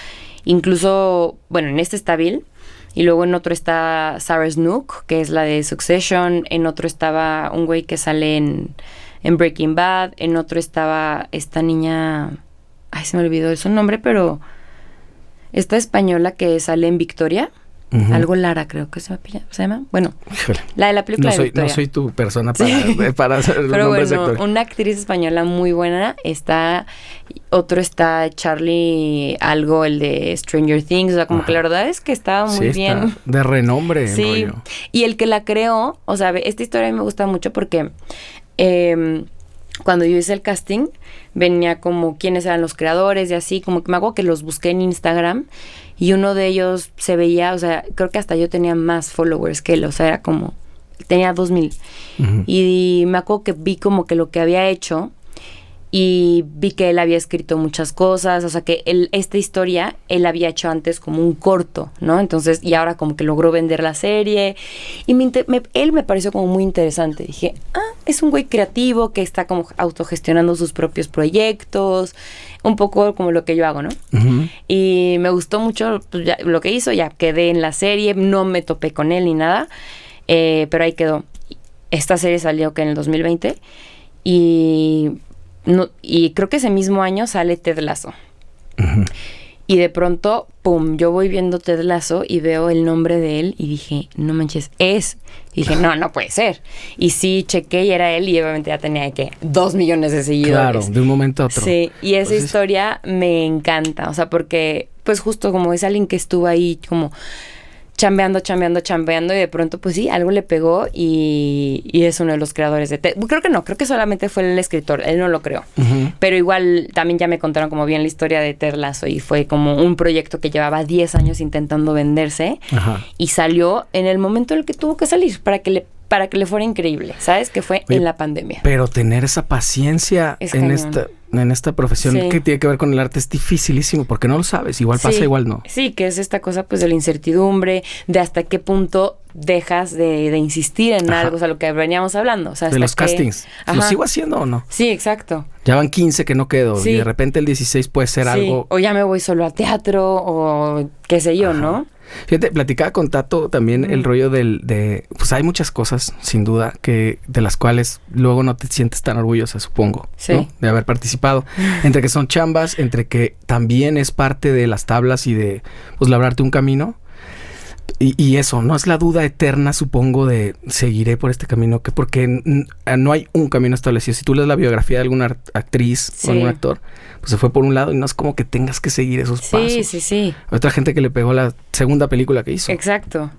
incluso, bueno, en este está Bill. Y luego en otro está Sarah Snook, que es la de Succession. En otro estaba un güey que sale en Breaking Bad. En otro estaba esta niña... Ay, se me olvidó su nombre, pero... Esta española que sale en Victoria. Uh-huh. Algo Lara, creo que se llama. Bueno, la de la película de Victoria. No soy tu persona para hacer los pero nombres de bueno, actores. una actriz española muy buena. Otro está Charlie, algo, el de Stranger Things. O sea, como que la verdad es que estaba muy bien. Está de renombre. Sí, rollo. Y el que la creó, o sea, esta historia a mí me gusta mucho porque cuando yo hice el casting, venía como quiénes eran los creadores y así, como que me hago que los busqué en Instagram. Y uno de ellos se veía, o sea, creo que hasta yo tenía más followers que él, o sea, era como, tenía 2,000. Uh-huh. Y me acuerdo que vi como que lo que había hecho y vi que él había escrito muchas cosas, o sea, que esta historia él había hecho antes como un corto, ¿no? Entonces, y ahora como que logró vender la serie y él me pareció como muy interesante. Dije, es un güey creativo que está como autogestionando sus propios proyectos, un poco como lo que yo hago, ¿no? Uh-huh. Y me gustó mucho pues, lo que hizo, ya quedé en la serie, no me topé con él ni nada, pero ahí quedó. Esta serie salió que en el 2020 y creo que ese mismo año sale Ted Lasso. Uh-huh. Y de pronto, pum, yo voy viendo Ted Lasso y veo el nombre de él y dije, no manches, es. Y dije, no puede ser. Y sí, chequé y era él y obviamente ya tenía 2 millones de seguidores. Claro, de un momento a otro. Sí, y esa historia me encanta, o sea, porque pues justo como es alguien que estuvo ahí como chambeando y de pronto pues sí, algo le pegó y es uno de los creadores de Ted. Creo que solamente fue el escritor, él no lo creó. Uh-huh. Pero igual también ya me contaron como bien la historia de Ted Lasso y fue como un proyecto que llevaba 10 años intentando venderse. Uh-huh. Y salió en el momento en el que tuvo que salir para que le fuera increíble, ¿sabes? Que fue en la pandemia. Pero tener esa paciencia en esta profesión que tiene que ver con el arte es dificilísimo porque no lo sabes, igual pasa, igual no. Sí, que es esta cosa pues de la incertidumbre, de hasta qué punto dejas de insistir en algo, o sea, lo que veníamos hablando. O sea, de los castings. ¿Lo sigo haciendo o no? Sí, exacto. Ya van 15 que no quedo y de repente el 16 puede ser algo. O ya me voy solo a teatro o qué sé yo, ¿no? Fíjate, platicaba con Tato también el rollo pues hay muchas cosas, sin duda, de las cuales luego no te sientes tan orgullosa, supongo, ¿no? De haber participado. Entre que son chambas, entre que también es parte de las tablas y de, pues, labrarte un camino. Y eso, no es la duda eterna, supongo, de seguiré por este camino, porque no hay un camino establecido. Si tú lees la biografía de alguna actriz o algún actor, pues se fue por un lado y no es como que tengas que seguir esos pasos. Sí. Otra gente que le pegó la segunda película que hizo. Exacto.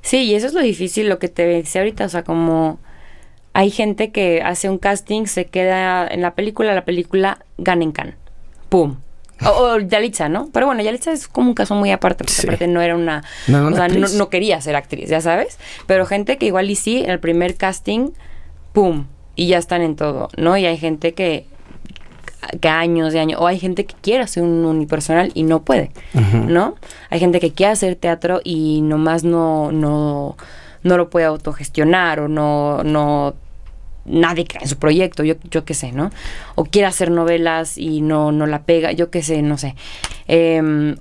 Sí, y eso es lo difícil, lo que te decía ahorita, o sea, como hay gente que hace un casting, se queda en la película gana en Cannes. ¡Pum! O Yalitza, ¿no? Pero bueno, Yalitza es como un caso muy aparte, porque aparte no era una... o sea, no quería ser actriz, ya sabes. Pero gente que igual y sí, en el primer casting, ¡pum! Y ya están en todo, ¿no? Y hay gente que años y años... O hay gente que quiere hacer un unipersonal y no puede, uh-huh. ¿no? Hay gente que quiere hacer teatro y nomás no lo puede autogestionar o no nadie cree en su proyecto, yo qué sé, ¿no? O quiere hacer novelas y no la pega, yo qué sé, no sé.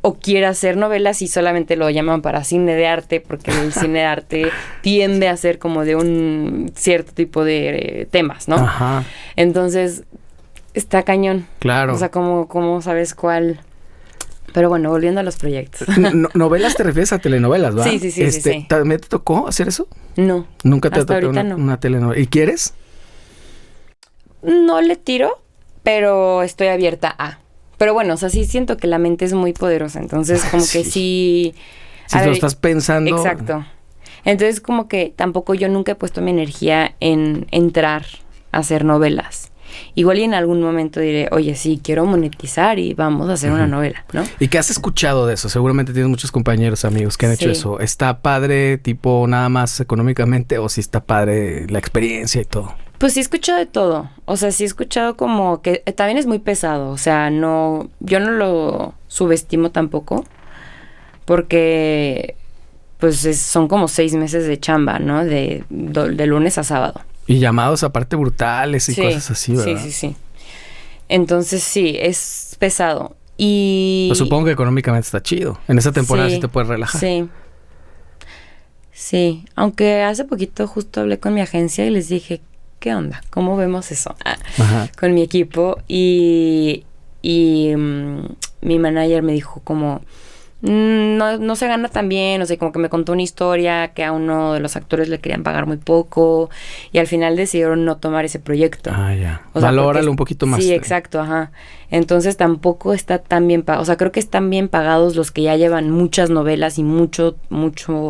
O quiere hacer novelas y solamente lo llaman para cine de arte, porque el cine de arte tiende a ser como de un cierto tipo de temas, ¿no? Ajá. Entonces, está cañón. Claro. O sea, ¿cómo sabes cuál? Pero bueno, volviendo a los proyectos. ¿Novelas te refieres a telenovelas, va? Sí. ¿También te tocó hacer eso? No. Nunca te ha hasta tocado ahorita una telenovela. ¿Y quieres? No le tiro, pero estoy abierta a. Pero bueno, o sea, sí siento que la mente es muy poderosa. Entonces, como que sí. Si lo estás pensando. Exacto. Entonces, como que tampoco yo nunca he puesto mi energía en entrar a hacer novelas. Igual y en algún momento diré, oye, sí, quiero monetizar y vamos a hacer una novela, ¿no? ¿Y qué has escuchado de eso? Seguramente tienes muchos compañeros, amigos que han hecho eso. ¿Está padre, tipo, nada más económicamente o si está padre la experiencia y todo? Pues sí he escuchado de todo. O sea, sí he escuchado como que también es muy pesado. O sea, yo no lo subestimo tampoco porque pues son como 6 meses de chamba, ¿no? De lunes a sábado. Y llamados aparte brutales y cosas así, ¿verdad? Sí. Entonces sí, es pesado. Y... Pues supongo que económicamente está chido. En esa temporada sí te puedes relajar. Sí, aunque hace poquito justo hablé con mi agencia y les dije, ¿qué onda? ¿Cómo vemos eso? Con mi equipo y mi manager me dijo como... No se gana tan bien, o sea, como que me contó una historia que a uno de los actores le querían pagar muy poco y al final decidieron no tomar ese proyecto. Ya. O sea, valóralo un poquito más. Sí, exacto, ajá. Entonces tampoco está tan bien pagado, o sea, creo que están bien pagados los que ya llevan muchas novelas y mucho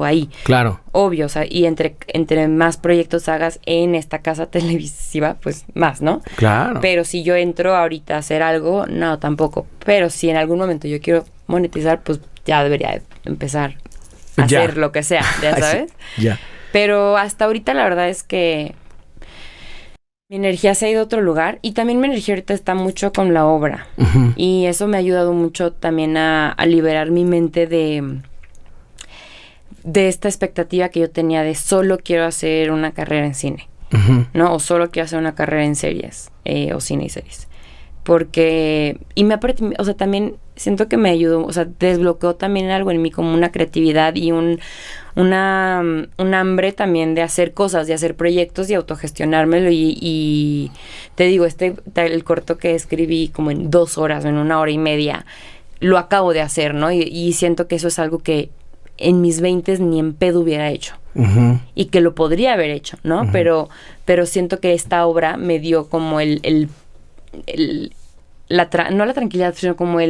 ahí. Claro. Obvio, o sea, y entre más proyectos hagas en esta casa televisiva, pues más, ¿no? Claro. Pero si yo entro ahorita a hacer algo, no, tampoco. Pero si en algún momento yo quiero monetizar, pues ya debería empezar a hacer lo que sea, ya sabes. Ya. Pero hasta ahorita la verdad es que mi energía se ha ido a otro lugar y también mi energía ahorita está mucho con la obra. Uh-huh. Y eso me ha ayudado mucho también a liberar mi mente de esta expectativa que yo tenía de solo quiero hacer una carrera en cine, uh-huh. ¿no? O solo quiero hacer una carrera en series, o cine y series. Porque, o sea, también siento que me ayudó, o sea, desbloqueó también algo en mí como una creatividad y un hambre también de hacer cosas, de hacer proyectos y autogestionármelo y te digo, el corto que escribí como en 2 horas, en 1 hora y media, lo acabo de hacer, ¿no? Y siento que eso es algo que en mis 20s ni en pedo hubiera hecho. Uh-huh. Y que lo podría haber hecho, ¿no? Uh-huh. Pero siento que esta obra me dio como no la tranquilidad, sino como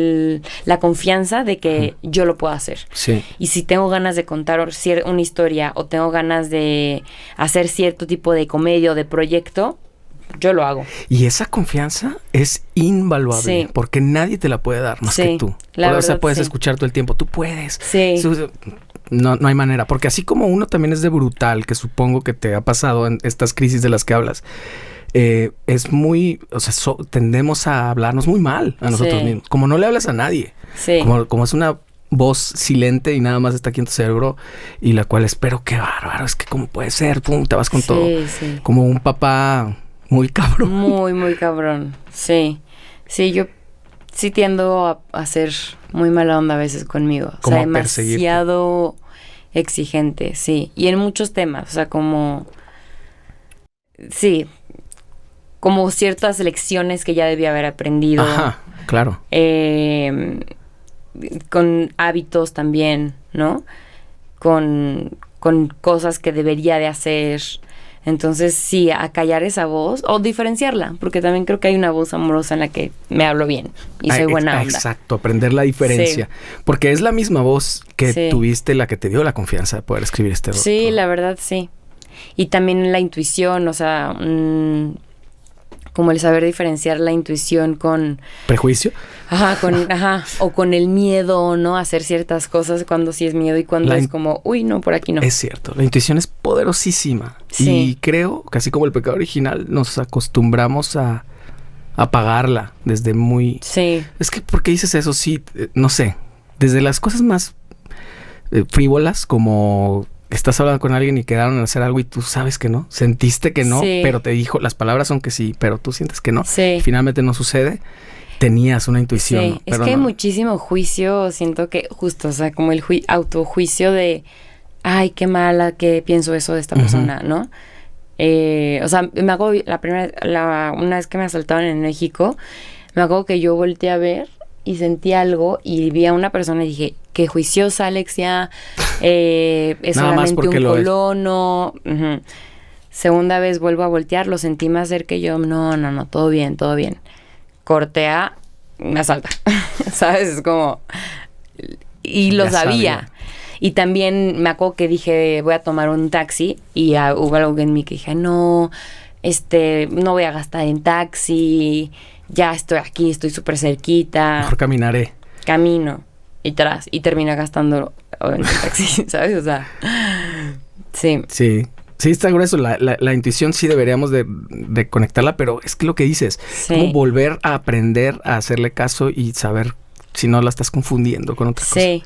la confianza de que uh-huh. yo lo puedo hacer. Sí. Y si tengo ganas de contar una historia o tengo ganas de hacer cierto tipo de comedia o de proyecto, yo lo hago. Y esa confianza es invaluable, porque nadie te la puede dar más que tú. O sea, puedes escuchar todo el tiempo, tú puedes. Sí. No hay manera, porque así como uno también es de brutal, que supongo que te ha pasado en estas crisis de las que hablas, es muy, o sea, tendemos a hablarnos muy mal a nosotros mismos, como no le hablas a nadie, como es una voz silente y nada más está aquí en tu cerebro y la cual espero qué bárbaro, es que cómo puede ser, pum, te vas con todo, como un papá muy cabrón. Muy cabrón, sí, yo sí tiendo a ser muy mala onda a veces conmigo, como o sea, demasiado exigente, sí, y en muchos temas, o sea, como como ciertas lecciones que ya debía haber aprendido. Ajá, claro. Con hábitos también, ¿no? Con cosas que debería de hacer. Entonces, sí, a callar esa voz o diferenciarla, porque también creo que hay una voz amorosa en la que me hablo bien y soy buena onda. Exacto, aprender la diferencia. Porque es la misma voz que tuviste la que te dio la confianza de poder escribir este doctor. Sí, la verdad, sí. Y también la intuición, o sea... como el saber diferenciar la intuición con... ¿Prejuicio? O con el miedo, ¿no? A hacer ciertas cosas cuando sí es miedo y cuando es como, uy, no, por aquí no. Es cierto, la intuición es poderosísima. Sí. Y creo, casi como el pecado original, nos acostumbramos a apagarla desde muy... Sí. Es que, ¿por qué dices eso? Sí, no sé. Desde las cosas más frívolas, como estás hablando con alguien y quedaron en hacer algo y tú sabes que no, sentiste que no, Sí. pero te dijo, las palabras son que sí, pero tú sientes que no. Sí. Y finalmente no sucede. Tenías una intuición. Sí, es pero que hay no. muchísimo juicio, siento que justo, o sea, como el autojuicio de, ay, qué mala que pienso eso de esta persona, ¿no? O sea, me acuerdo una vez que me asaltaron en México, me acuerdo que yo volteé a ver y sentí algo y vi a una persona y dije, qué juiciosa, Alexia, es Nada más solamente porque un lo es. colono. Ujú. Segunda vez vuelvo a voltear, lo sentí más cerca y yo, no, todo bien, todo bien. Cortea, me asalta, ¿sabes? Es como... Y lo Ya sabía. sabía. Y también me acuerdo que dije, voy a tomar un taxi y hubo algo en mí que dije, no voy a gastar en taxi, ya estoy aquí, estoy súper cerquita. Mejor caminaré. Camino y termina gastando en el taxi, ¿sabes? O sea, sí. Sí. Sí, está grueso. La intuición sí deberíamos de conectarla, pero es que lo que dices, Sí. como volver a aprender a hacerle caso y saber si no la estás confundiendo con otra cosa. Sí,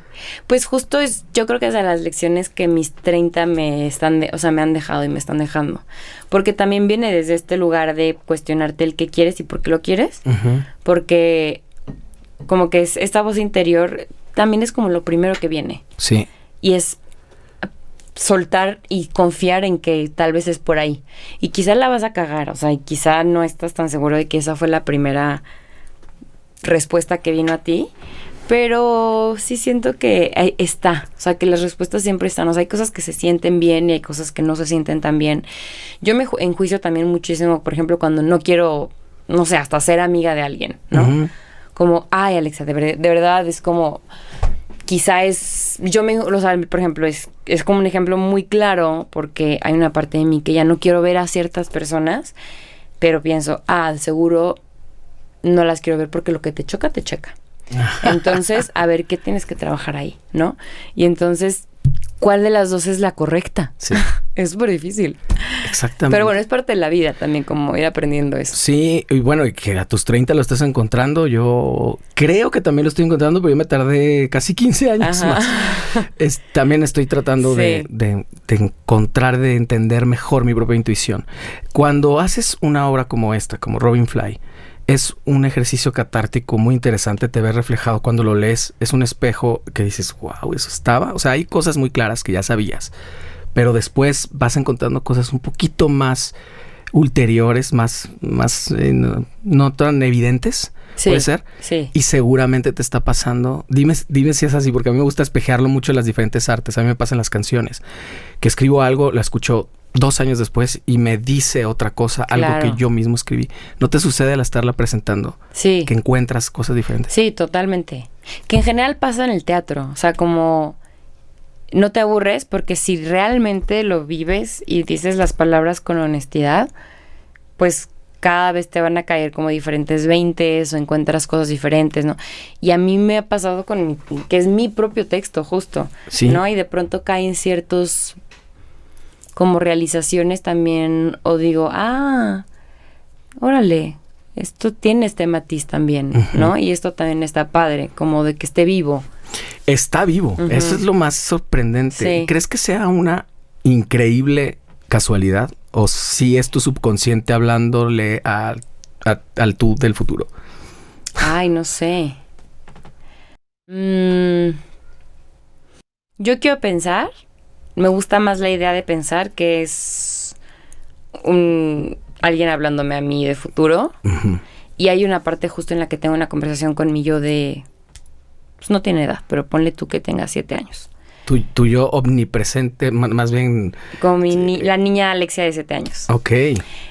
pues justo yo creo que es de las lecciones que mis 30 me han dejado y me están dejando. Porque también viene desde este lugar de cuestionarte el qué quieres y por qué lo quieres. Ujú. Porque como que esta voz interior también es como lo primero que viene. Sí. Y es soltar y confiar en que tal vez es por ahí. Y quizá la vas a cagar, o sea, y quizá no estás tan seguro de que esa fue la primera respuesta que vino a ti, pero sí siento que ahí está, o sea, que las respuestas siempre están, o sea, hay cosas que se sienten bien y hay cosas que no se sienten tan bien. Yo me enjuicio también muchísimo, por ejemplo, cuando no quiero, no sé, hasta ser amiga de alguien, ¿no? Ujú. Como, ay, Alexa, de verdad es como, quizá es, o sea, por ejemplo, es como un ejemplo muy claro porque hay una parte de mí que ya no quiero ver a ciertas personas, pero pienso, seguro no las quiero ver porque lo que te choca, te checa. Entonces, a ver, ¿qué tienes que trabajar ahí, no? Y entonces, ¿cuál de las dos es la correcta? Sí. Es súper difícil. Exactamente. Pero bueno, es parte de la vida también, como ir aprendiendo eso. Sí, y bueno, y que a tus 30 lo estés encontrando, yo creo que también lo estoy encontrando, pero yo me tardé casi 15 años Ajá. más. También estoy tratando Sí. de encontrar, de entender mejor mi propia intuición. Cuando haces una obra como esta, como Robin Fly, es un ejercicio catártico muy interesante, te ves reflejado cuando lo lees, es un espejo que dices, wow, eso estaba. O sea, hay cosas muy claras que ya sabías, pero después vas encontrando cosas un poquito más ulteriores, más no tan evidentes, Sí, puede ser. sí. Y seguramente te está pasando. Dime si es así, porque a mí me gusta espejearlo mucho en las diferentes artes. A mí me pasa en las canciones, que escribo algo, la escucho 2 años después y me dice otra cosa, algo Claro. que yo mismo escribí. ¿No te sucede al estarla presentando Sí. que encuentras cosas diferentes? Sí, totalmente. Que en general pasa en el teatro. O sea, como no te aburres porque si realmente lo vives y dices las palabras con honestidad, pues cada vez te van a caer como diferentes veintes o encuentras cosas diferentes, ¿no? Y a mí me ha pasado que es mi propio texto, justo, Sí. ¿no? Y de pronto caen ciertos como realizaciones también, o digo, órale, esto tiene este matiz también, Ujú. ¿no? Y esto también está padre, como de que esté vivo. Está vivo. Ujú. Eso es lo más sorprendente. Sí. ¿Crees que sea una increíble casualidad? ¿O si es tu subconsciente hablándole al tú del futuro? Ay, no sé. Yo quiero pensar, me gusta más la idea de pensar que es alguien hablándome a mí de futuro. Ujú. Y hay una parte justo en la que tengo una conversación con mi yo de... Pues no tiene edad, pero ponle tú que tenga 7 años. Tu yo omnipresente, más bien... Como la niña Alexia de 7 años. Ok.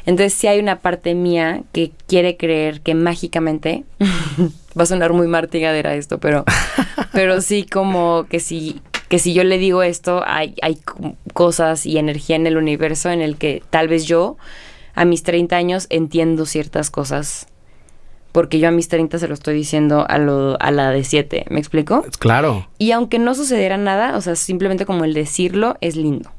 Entonces sí hay una parte mía que quiere creer que mágicamente... va a sonar muy martigadera esto, pero sí como que si yo le digo esto, hay cosas y energía en el universo en el que tal vez yo a mis 30 años entiendo ciertas cosas. Porque yo a mis 30 se lo estoy diciendo a la de 7, ¿me explico? Claro. Y aunque no sucediera nada, o sea, simplemente como el decirlo es lindo.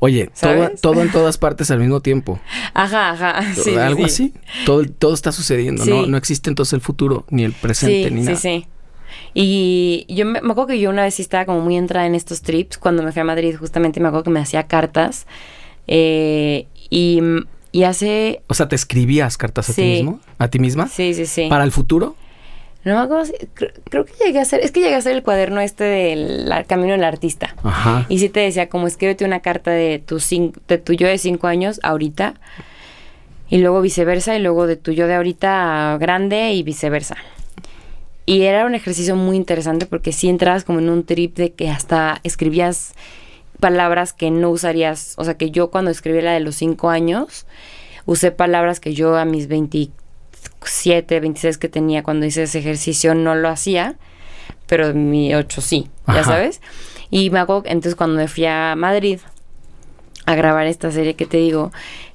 Oye, ¿Sabes? todo en todas partes al mismo tiempo. Ajá, sí. Algo sí. así. Todo está sucediendo, Sí. ¿no? No existe entonces el futuro, ni el presente, Sí, ni nada. sí. Y me acuerdo que yo una vez sí estaba como muy entrada en estos trips. Cuando me fui a Madrid, justamente me acuerdo que me hacía cartas. Y hace... O sea, ¿te escribías cartas a ti mismo? ¿A ti misma? Sí, sí, sí. ¿Para el futuro? No me acuerdo, creo que llegué a hacer... Es que llegué a hacer el cuaderno del Camino del Artista. Ajá. Y sí te decía, como escríbete una carta de tu yo de 5 años ahorita. Y luego viceversa. Y luego de tu yo de ahorita grande y viceversa. Y era un ejercicio muy interesante porque sí entrabas como en un trip de que hasta escribías palabras que no usarías. O sea, que yo cuando escribí la de los 5 años, usé palabras que yo a mis 27, 26 que tenía cuando hice ese ejercicio no lo hacía, pero en mi 8 sí, ya sabes. Y me acuerdo, entonces cuando me fui a Madrid a grabar esta serie que te digo,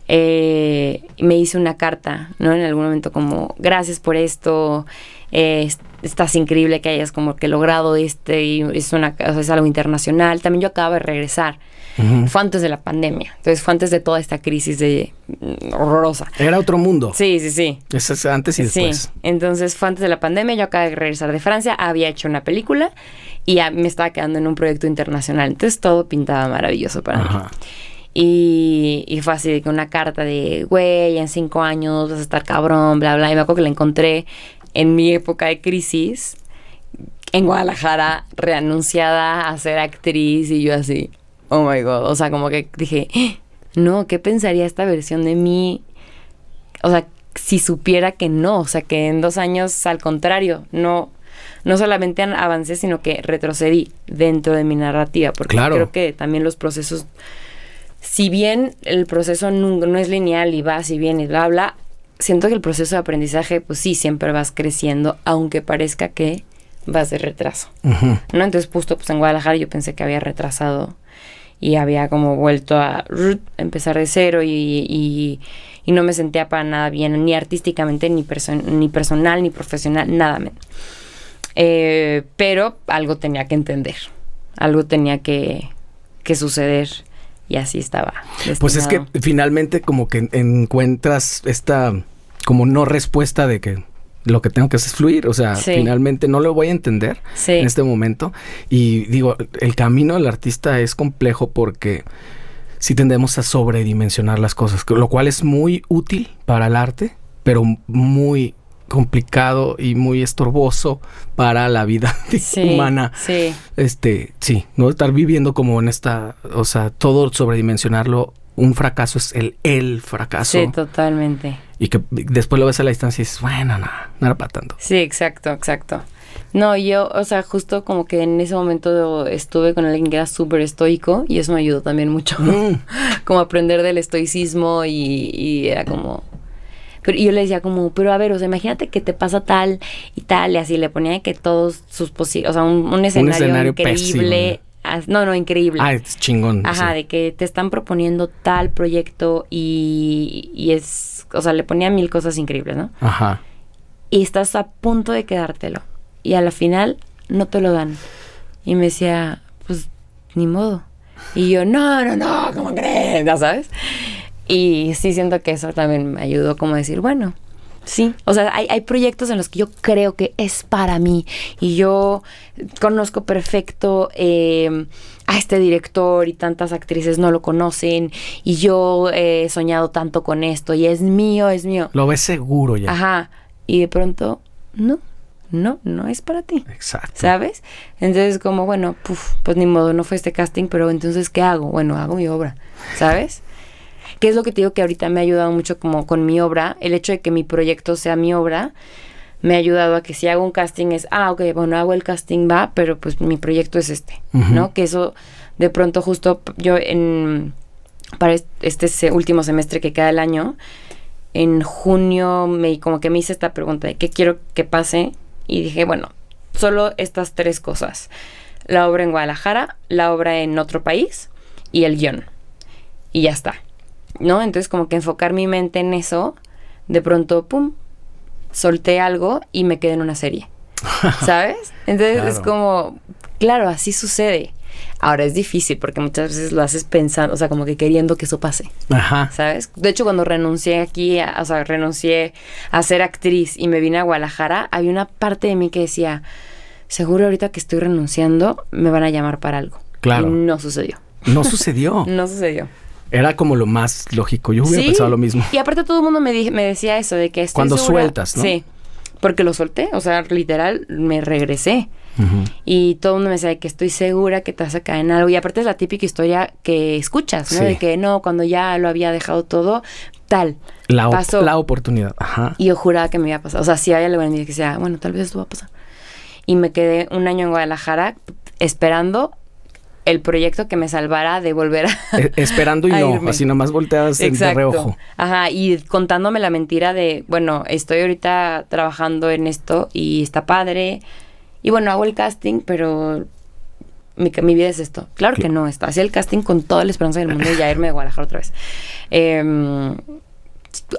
me hice una carta, ¿no? En algún momento como, gracias por esto, estás increíble que hayas como que logrado y es algo internacional. También yo acabo de regresar. Uh-huh. Fue antes de la pandemia. Entonces fue antes de toda esta crisis horrorosa. Era otro mundo. Sí, sí, sí. Eso es antes y después. Sí. Entonces fue antes de la pandemia. Yo acabo de regresar de Francia. Había hecho una película y me estaba quedando en un proyecto internacional. Entonces todo pintaba maravilloso para mí. Y fue así de que una carta de, güey, en 5 años vas a estar cabrón, bla, bla. Y me acuerdo que la encontré en mi época de crisis en Guadalajara, reanunciada a ser actriz. Y yo así, oh my God. O sea, como que dije, no, ¿qué pensaría esta versión de mí? O sea, si supiera que no. O sea, que en 2 años, al contrario, no solamente avancé, sino que retrocedí dentro de mi narrativa. Porque creo que también los procesos... Si bien el proceso no es lineal y vas y vienes, bla, bla, siento que el proceso de aprendizaje, pues sí, siempre vas creciendo, aunque parezca que vas de retraso. Uh-huh. ¿No? Entonces, justo pues en Guadalajara yo pensé que había retrasado y había como vuelto a empezar de cero y no me sentía para nada bien, ni artísticamente, ni personal, ni profesional, nada menos. Pero algo tenía que entender, algo tenía que suceder. Y así estaba destinado. Pues es que finalmente como que encuentras esta como no respuesta de que lo que tengo que hacer es fluir. O sea, finalmente no lo voy a entender en este momento. Y digo, el camino del artista es complejo porque sí tendemos a sobredimensionar las cosas, lo cual es muy útil para el arte, pero muy complicado y muy estorboso para la vida humana. Sí, no estar viviendo como en esta, o sea, todo sobredimensionarlo, un fracaso es el fracaso. Sí, totalmente. Y que después lo ves a la distancia y dices, bueno, no era para tanto. Sí, exacto. No, yo, o sea, justo como que en ese momento estuve con alguien que era súper estoico y eso me ayudó también mucho. Como aprender del estoicismo y era como... Pero yo le decía como, pero a ver, o sea, imagínate que te pasa tal y tal, y así le ponía que todos sus posibles, o sea, un escenario increíble. Pésimo. No, increíble. Es chingón. Ajá, de que te están proponiendo tal proyecto y es, o sea, le ponía 1000 cosas increíbles, ¿no? Ajá. Y estás a punto de quedártelo. Y a la final no te lo dan. Y me decía, pues, ni modo. Y yo, no, ¿cómo crees? ¿Ya sabes? Y sí siento que eso también me ayudó como a decir, bueno, sí. O sea, hay proyectos en los que yo creo que es para mí. Y yo conozco perfecto a este director y tantas actrices no lo conocen. Y yo he soñado tanto con esto y es mío. Lo ves seguro ya. Ajá. Y de pronto, no es para ti. Exacto. ¿Sabes? Entonces como, bueno, pues ni modo, no fue este casting, pero entonces, ¿qué hago? Bueno, hago mi obra, ¿sabes? ¿Qué es lo que te digo que ahorita me ha ayudado mucho como con mi obra? El hecho de que mi proyecto sea mi obra me ha ayudado a que si hago un casting es, ok, bueno, hago el casting, va, pero pues mi proyecto es este, uh-huh. ¿no? Que eso de pronto justo yo para este último semestre que queda el año, en junio como que me hice esta pregunta de qué quiero que pase y dije, bueno, solo estas 3 cosas. La obra en Guadalajara, la obra en otro país y el guión. Y ya está. ¿No? Entonces como que enfocar mi mente en eso, de pronto, solté algo y me quedé en una serie, ¿sabes? Entonces es como, claro, así sucede. Ahora es difícil porque muchas veces lo haces pensando, o sea, como que queriendo que eso pase. Ajá. ¿Sabes? De hecho, cuando renuncié renuncié a ser actriz y me vine a Guadalajara, había una parte de mí que decía, seguro ahorita que estoy renunciando me van a llamar para algo. Claro. Y no sucedió. No sucedió. No sucedió. Era como lo más lógico. Yo hubiera pensado lo mismo. Y aparte todo el mundo me decía eso, de que estoy Cuando segura. sueltas, ¿no? Sí, porque lo solté, o sea, literal, me regresé. Uh-huh. Y todo el mundo me decía que estoy segura que te vas a caer en algo. Y aparte es la típica historia que escuchas, ¿no? Sí. De que no, cuando ya lo había dejado todo, tal. Pasó. La oportunidad. Ajá. Y yo juraba que me iba a pasar. O sea, si había algo en mí que decía, bueno, tal vez esto va a pasar. Y me quedé un año en Guadalajara esperando el proyecto que me salvara de volver a esperando y a no, irme. así nomás volteadas de reojo. Ajá, y contándome la mentira de, bueno, estoy ahorita trabajando en esto y está padre. Y bueno, hago el casting, pero mi vida es esto. Claro que no, hacía el casting con toda la esperanza del mundo y ya irme de Guadalajara otra vez.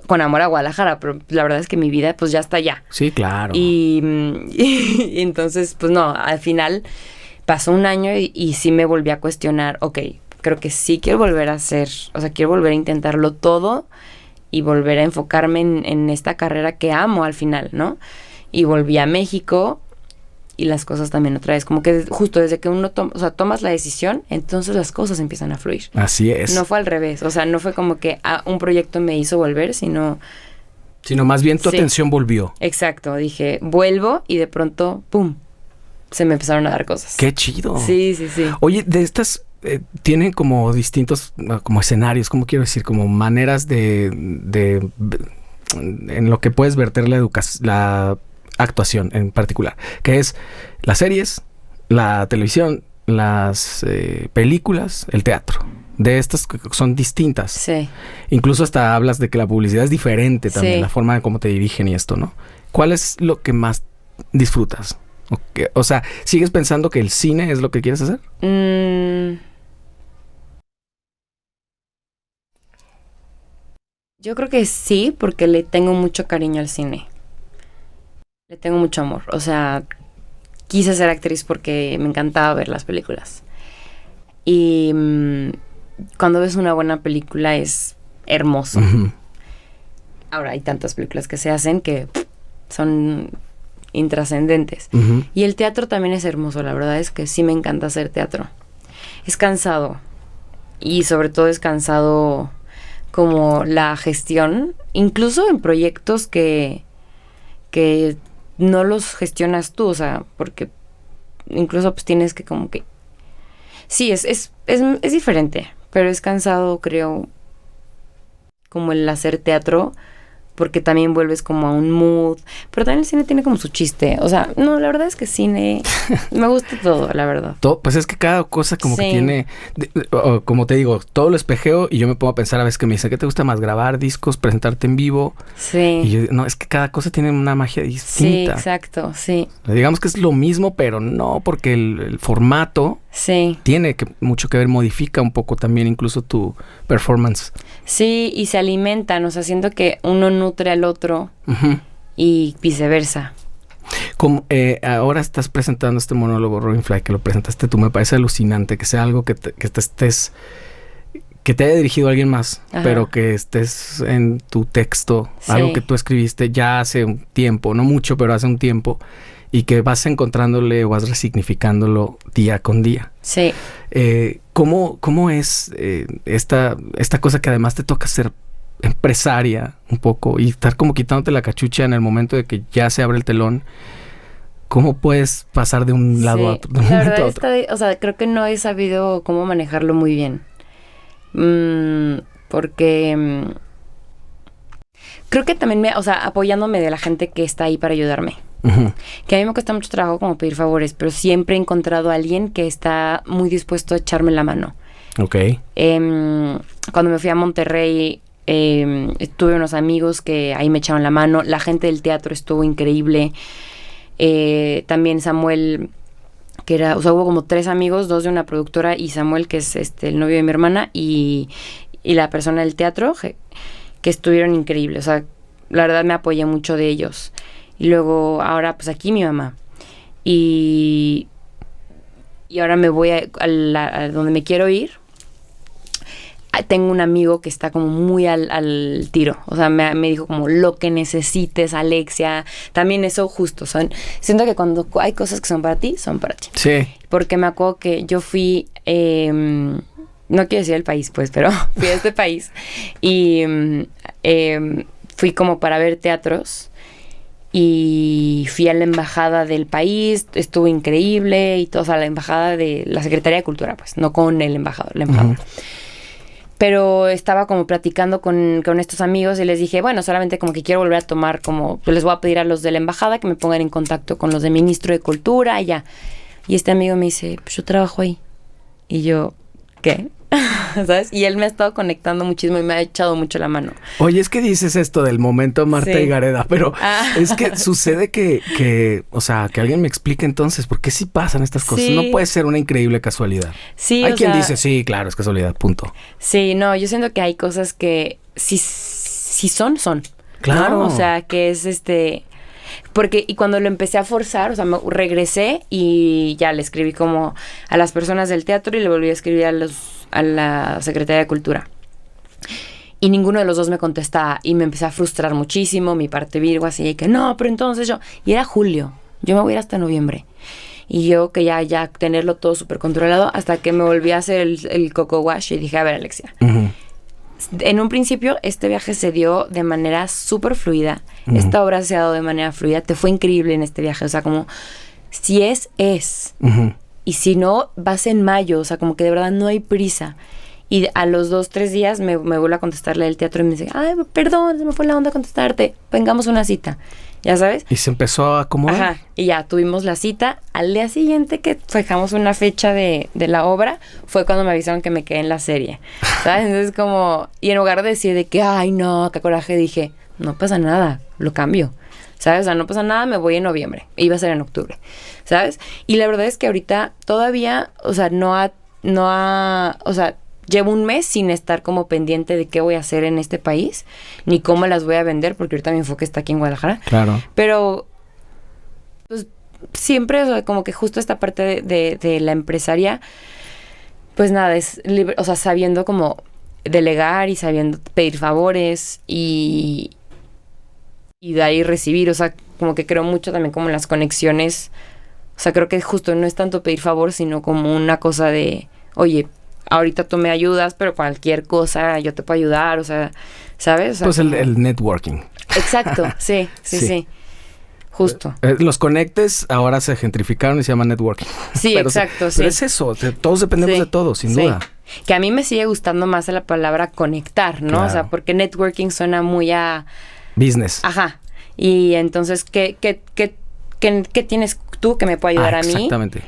Con amor a Guadalajara, pero la verdad es que mi vida pues ya está allá. Sí, claro. Y entonces, pues no, al final pasó un año y sí me volví a cuestionar, ok, creo que sí quiero volver a hacer, o sea, quiero volver a intentarlo todo y volver a enfocarme en esta carrera que amo al final, ¿no? Y volví a México y las cosas también otra vez, como que justo desde que uno tomas la decisión, entonces las cosas empiezan a fluir. Así es. No fue al revés, o sea, no fue como que un proyecto me hizo volver, sino más bien tu atención volvió. Exacto, dije, vuelvo y de pronto, ¡pum!, se me empezaron a dar cosas. ¡Qué chido! Sí. Oye, de estas, tienen como distintos, como escenarios, ¿cómo quiero decir? Como maneras en lo que puedes verter la actuación en particular, que es las series, la televisión, las películas, el teatro. De estas son distintas. Sí. Incluso hasta hablas de que la publicidad es diferente también, sí. La forma de cómo te dirigen y esto, ¿no? ¿Cuál es lo que más disfrutas? O sea, ¿sigues pensando que el cine es lo que quieres hacer? Yo creo que sí, porque le tengo mucho cariño al cine. Le tengo mucho amor. O sea, quise ser actriz porque me encantaba ver las películas. Y cuando ves una buena película es hermoso. Uh-huh. Ahora, hay tantas películas que se hacen que son intrascendentes. Uh-huh. Y el teatro también es hermoso. La verdad es que sí me encanta hacer teatro. Es cansado. Y sobre todo es cansado como la gestión. Incluso en proyectos que no los gestionas tú. O sea, porque incluso pues tienes que como que... Sí, es diferente. Pero es cansado, creo, como el hacer teatro, porque también vuelves como a un mood. Pero también el cine tiene como su chiste. O sea, no, la verdad es que cine... me gusta todo, la verdad. Pues es que cada cosa como sí. que tiene... como te digo, todo lo espejeo y yo me pongo a pensar a veces que me dicen, ¿qué te gusta más? ¿Grabar discos? ¿Presentarte en vivo? Sí. Y yo, no, es que cada cosa tiene una magia distinta. Sí, exacto, sí. Digamos que es lo mismo, pero no, porque el formato... Sí. Tiene mucho que ver, modifica un poco también incluso tu performance. Sí, y se alimentan, o sea, siento que uno nutre al otro uh-huh. y viceversa. Como ahora estás presentando este monólogo, Robin Fly, que lo presentaste tú, me parece alucinante que sea algo que te estés, que te haya dirigido a alguien más, Ajá. pero que estés en tu texto, sí. algo que tú escribiste ya hace un tiempo, no mucho, pero hace un tiempo, y que vas encontrándole o vas resignificándolo día con día. Sí. ¿Cómo es esta cosa que además te toca ser empresaria un poco y estar como quitándote la cachucha en el momento de que ya se abre el telón? ¿Cómo puedes pasar de un lado a otro? De un la momento verdad a otro? o sea, creo que no he sabido cómo manejarlo muy bien. Porque creo que también apoyándome de la gente que está ahí para ayudarme. Uh-huh. Que a mí me cuesta mucho trabajo como pedir favores, pero siempre he encontrado a alguien que está muy dispuesto a echarme la mano. Ok. Cuando me fui a Monterrey, tuve unos amigos que ahí me echaron la mano. La gente del teatro estuvo increíble. También Samuel, que era, o sea, hubo como 3 amigos, 2 de una productora y Samuel, que es el novio de mi hermana, y la persona del teatro, que estuvieron increíbles. O sea, la verdad me apoyé mucho de ellos. Y luego, ahora, pues aquí mi mamá. Y ahora me voy a donde me quiero ir. tengo un amigo que está como muy al tiro. O sea, me dijo como lo que necesites, Alexia. También eso justo. Siento que cuando hay cosas que son para ti, son para ti. Sí. Porque me acuerdo que yo fui, no quiero decir el país, pues, pero fui a este país y fui como para ver teatros. Y fui a la embajada del país, estuvo increíble y todo, o sea, la embajada de la Secretaría de Cultura, pues, no con el embajador, la embajadora. Pero estaba como platicando con estos amigos y les dije, bueno, solamente como que quiero volver a tomar como, pues les voy a pedir a los de la embajada que me pongan en contacto con los del Ministro de Cultura y ya. Y este amigo me dice, pues yo trabajo ahí. Y yo, ¿qué? ¿Sabes? Y él me ha estado conectando muchísimo y me ha echado mucho la mano. Oye, es que dices esto del momento Marta Sí. y Gareda, pero es que sucede que, o sea, que alguien me explique entonces, ¿por qué sí pasan estas cosas? Sí. No puede ser una increíble casualidad. Sí, Hay o quien sea, dice, sí, claro, es casualidad, punto. Sí, no, yo siento que hay cosas que si son. Claro. ¿No? O sea, que es porque, y cuando lo empecé a forzar, o sea, regresé y ya le escribí como a las personas del teatro y le volví a escribir a la Secretaría de Cultura. Y ninguno de los dos me contestaba y me empecé a frustrar muchísimo, mi parte Virgo, así que no, pero entonces yo... Y era julio, yo me voy a ir hasta noviembre. Y yo que ya tenerlo todo súper controlado hasta que me volví a hacer el coco wash y dije, a ver, Alexia, en un principio este viaje se dio de manera súper fluida. Esta obra se ha dado de manera fluida. Te fue increíble en este viaje. O sea, como si es. Y si no, vas en mayo. O sea, como que de verdad no hay prisa. Y a los 2-3 días me vuelve a contestarle del teatro y me dice, ay, perdón, se me fue la onda contestarte. Vengamos a una cita. ¿Ya sabes? Y se empezó a acomodar. Ajá, y ya tuvimos la cita. Al día siguiente que fijamos una fecha de la obra, fue cuando me avisaron que me quedé en la serie, ¿sabes? Entonces como, y en lugar de decir de que, ay no, qué coraje, dije, no pasa nada, lo cambio, ¿sabes? O sea, no pasa nada, me voy en noviembre, iba a ser en octubre, ¿sabes? Y la verdad es que ahorita todavía, o sea, o sea, llevo un mes sin estar como pendiente de qué voy a hacer en este país, ni cómo las voy a vender, porque ahorita mi enfoque está aquí en Guadalajara. Claro. Pero, pues, siempre, o sea, como que justo esta parte de la empresaria, pues nada, es libre, o sea, sabiendo como delegar y sabiendo pedir favores y dar y recibir, o sea, como que creo mucho también como en las conexiones, o sea, creo que justo no es tanto pedir favor, sino como una cosa de, oye, ahorita tú me ayudas, pero cualquier cosa yo te puedo ayudar, o sea, ¿sabes? O sea, Pues como... el networking. Exacto, sí. Justo. Los conectes ahora se gentrificaron y se llama networking. Sí, Pero exacto, sí. Pero es eso, todos dependemos de todos, sin duda. Que a mí me sigue gustando más la palabra conectar, ¿no? Claro. O sea, porque networking suena muy a... Business. Ajá. Y entonces, ¿qué tienes tú que me puede ayudar a mí? Exactamente.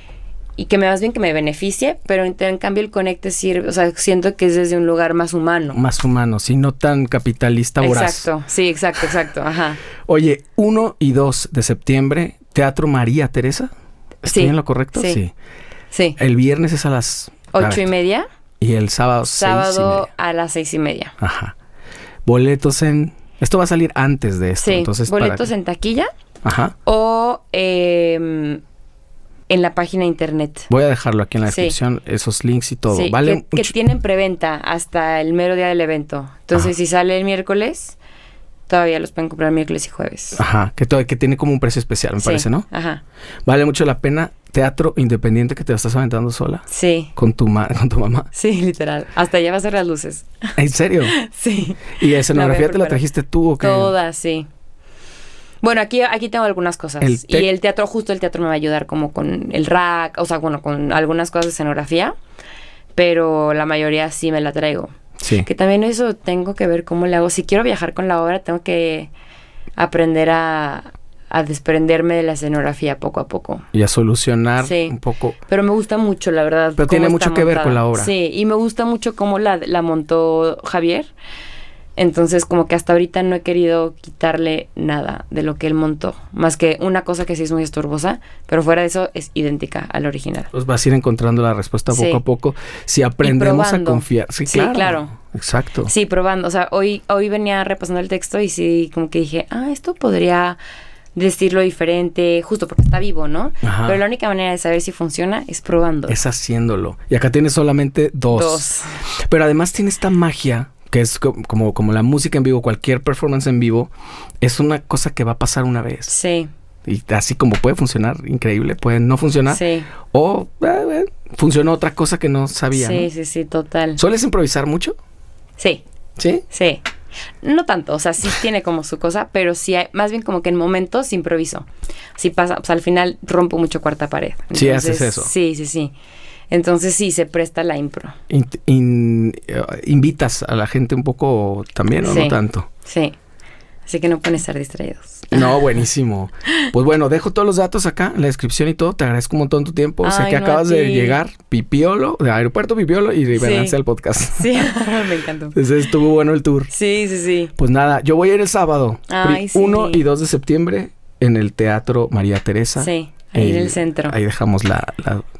Y que más bien que me beneficie, pero en cambio el conecte sirve, o sea, siento que es desde un lugar más humano. Más humano, sí, no tan capitalista voraz. Exacto, sí, exacto, ajá. Oye, 1 y 2 de septiembre, Teatro María Teresa. ¿Estoy en lo correcto? Sí. El viernes es a las 8:30. Y el sábado 6:30. A las 6:30. Ajá. Boletos en... Esto va a salir antes de esto. Sí, entonces boletos en taquilla. Ajá. O en la página de internet. Voy a dejarlo aquí en la descripción, esos links y todo. Sí, Vale que tienen preventa hasta el mero día del evento. Entonces, si sale el miércoles, todavía los pueden comprar miércoles y jueves. Ajá, que tiene como un precio especial, me parece, ¿no? Ajá. Vale mucho la pena. Teatro independiente que te estás aventando sola. Sí. Con tu mamá. Sí, literal. Hasta ya va a ser las luces. ¿En serio? Sí. ¿Y la escenografía te la trajiste tú o qué? Todas, sí. Bueno, aquí tengo algunas cosas. Y el teatro me va a ayudar como con el rack, o sea, bueno, con algunas cosas de escenografía, pero la mayoría sí me la traigo. Sí. Que también eso tengo que ver cómo le hago. Si quiero viajar con la obra, tengo que aprender a desprenderme de la escenografía poco a poco. Y a solucionar un poco. Pero me gusta mucho, la verdad. Pero tiene mucho que ver con la obra. Sí, y me gusta mucho cómo la montó Javier. Entonces, como que hasta ahorita no he querido quitarle nada de lo que él montó. Más que una cosa que sí es muy estorbosa, pero fuera de eso es idéntica al original. Pues vas a ir encontrando la respuesta poco a poco. Si aprendemos a confiar. Sí, claro. Exacto. Sí, probando. O sea, hoy venía repasando el texto y sí, como que dije, esto podría vestirlo diferente, justo porque está vivo, ¿no? Ajá. Pero la única manera de saber si funciona es probando. Es haciéndolo. Y acá tienes solamente dos. Pero además tiene esta magia, que es como la música en vivo, cualquier performance en vivo, es una cosa que va a pasar una vez. Sí. Y así como puede funcionar, increíble, puede no funcionar. Sí. O funcionó otra cosa que no sabía. Sí, ¿no? sí, sí, total. ¿Sueles improvisar mucho? Sí. ¿Sí? Sí. No tanto, o sea, sí tiene como su cosa, pero sí hay, más bien como que en momentos improviso. Sí pasa, pues al final rompo mucho cuarta pared. Entonces, Sí haces eso. Sí, sí, sí. Entonces sí, se presta la impro. ¿Invitas a la gente un poco también o Sí. no tanto? Sí. Así que no pueden estar distraídos. No, buenísimo. Pues bueno, dejo todos los datos acá en la descripción y todo. Te agradezco un montón tu tiempo. Sé Ay, que no, acabas a de ti. llegar, Pipiolo, de Aeropuerto Pipiolo y venganse al podcast. Sí, me encantó. Entonces estuvo bueno el tour. Sí, sí, sí. Pues nada, yo voy a ir el sábado, Ay, sí. 1 y 2 de septiembre, en el Teatro María Teresa. Sí, ahí en el centro. Ahí dejamos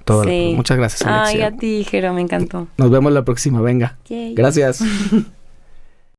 todo. Sí. Muchas gracias, Alexia. Ay, a ti, Jero, me encantó. Nos vemos la próxima, venga. Yay. Gracias.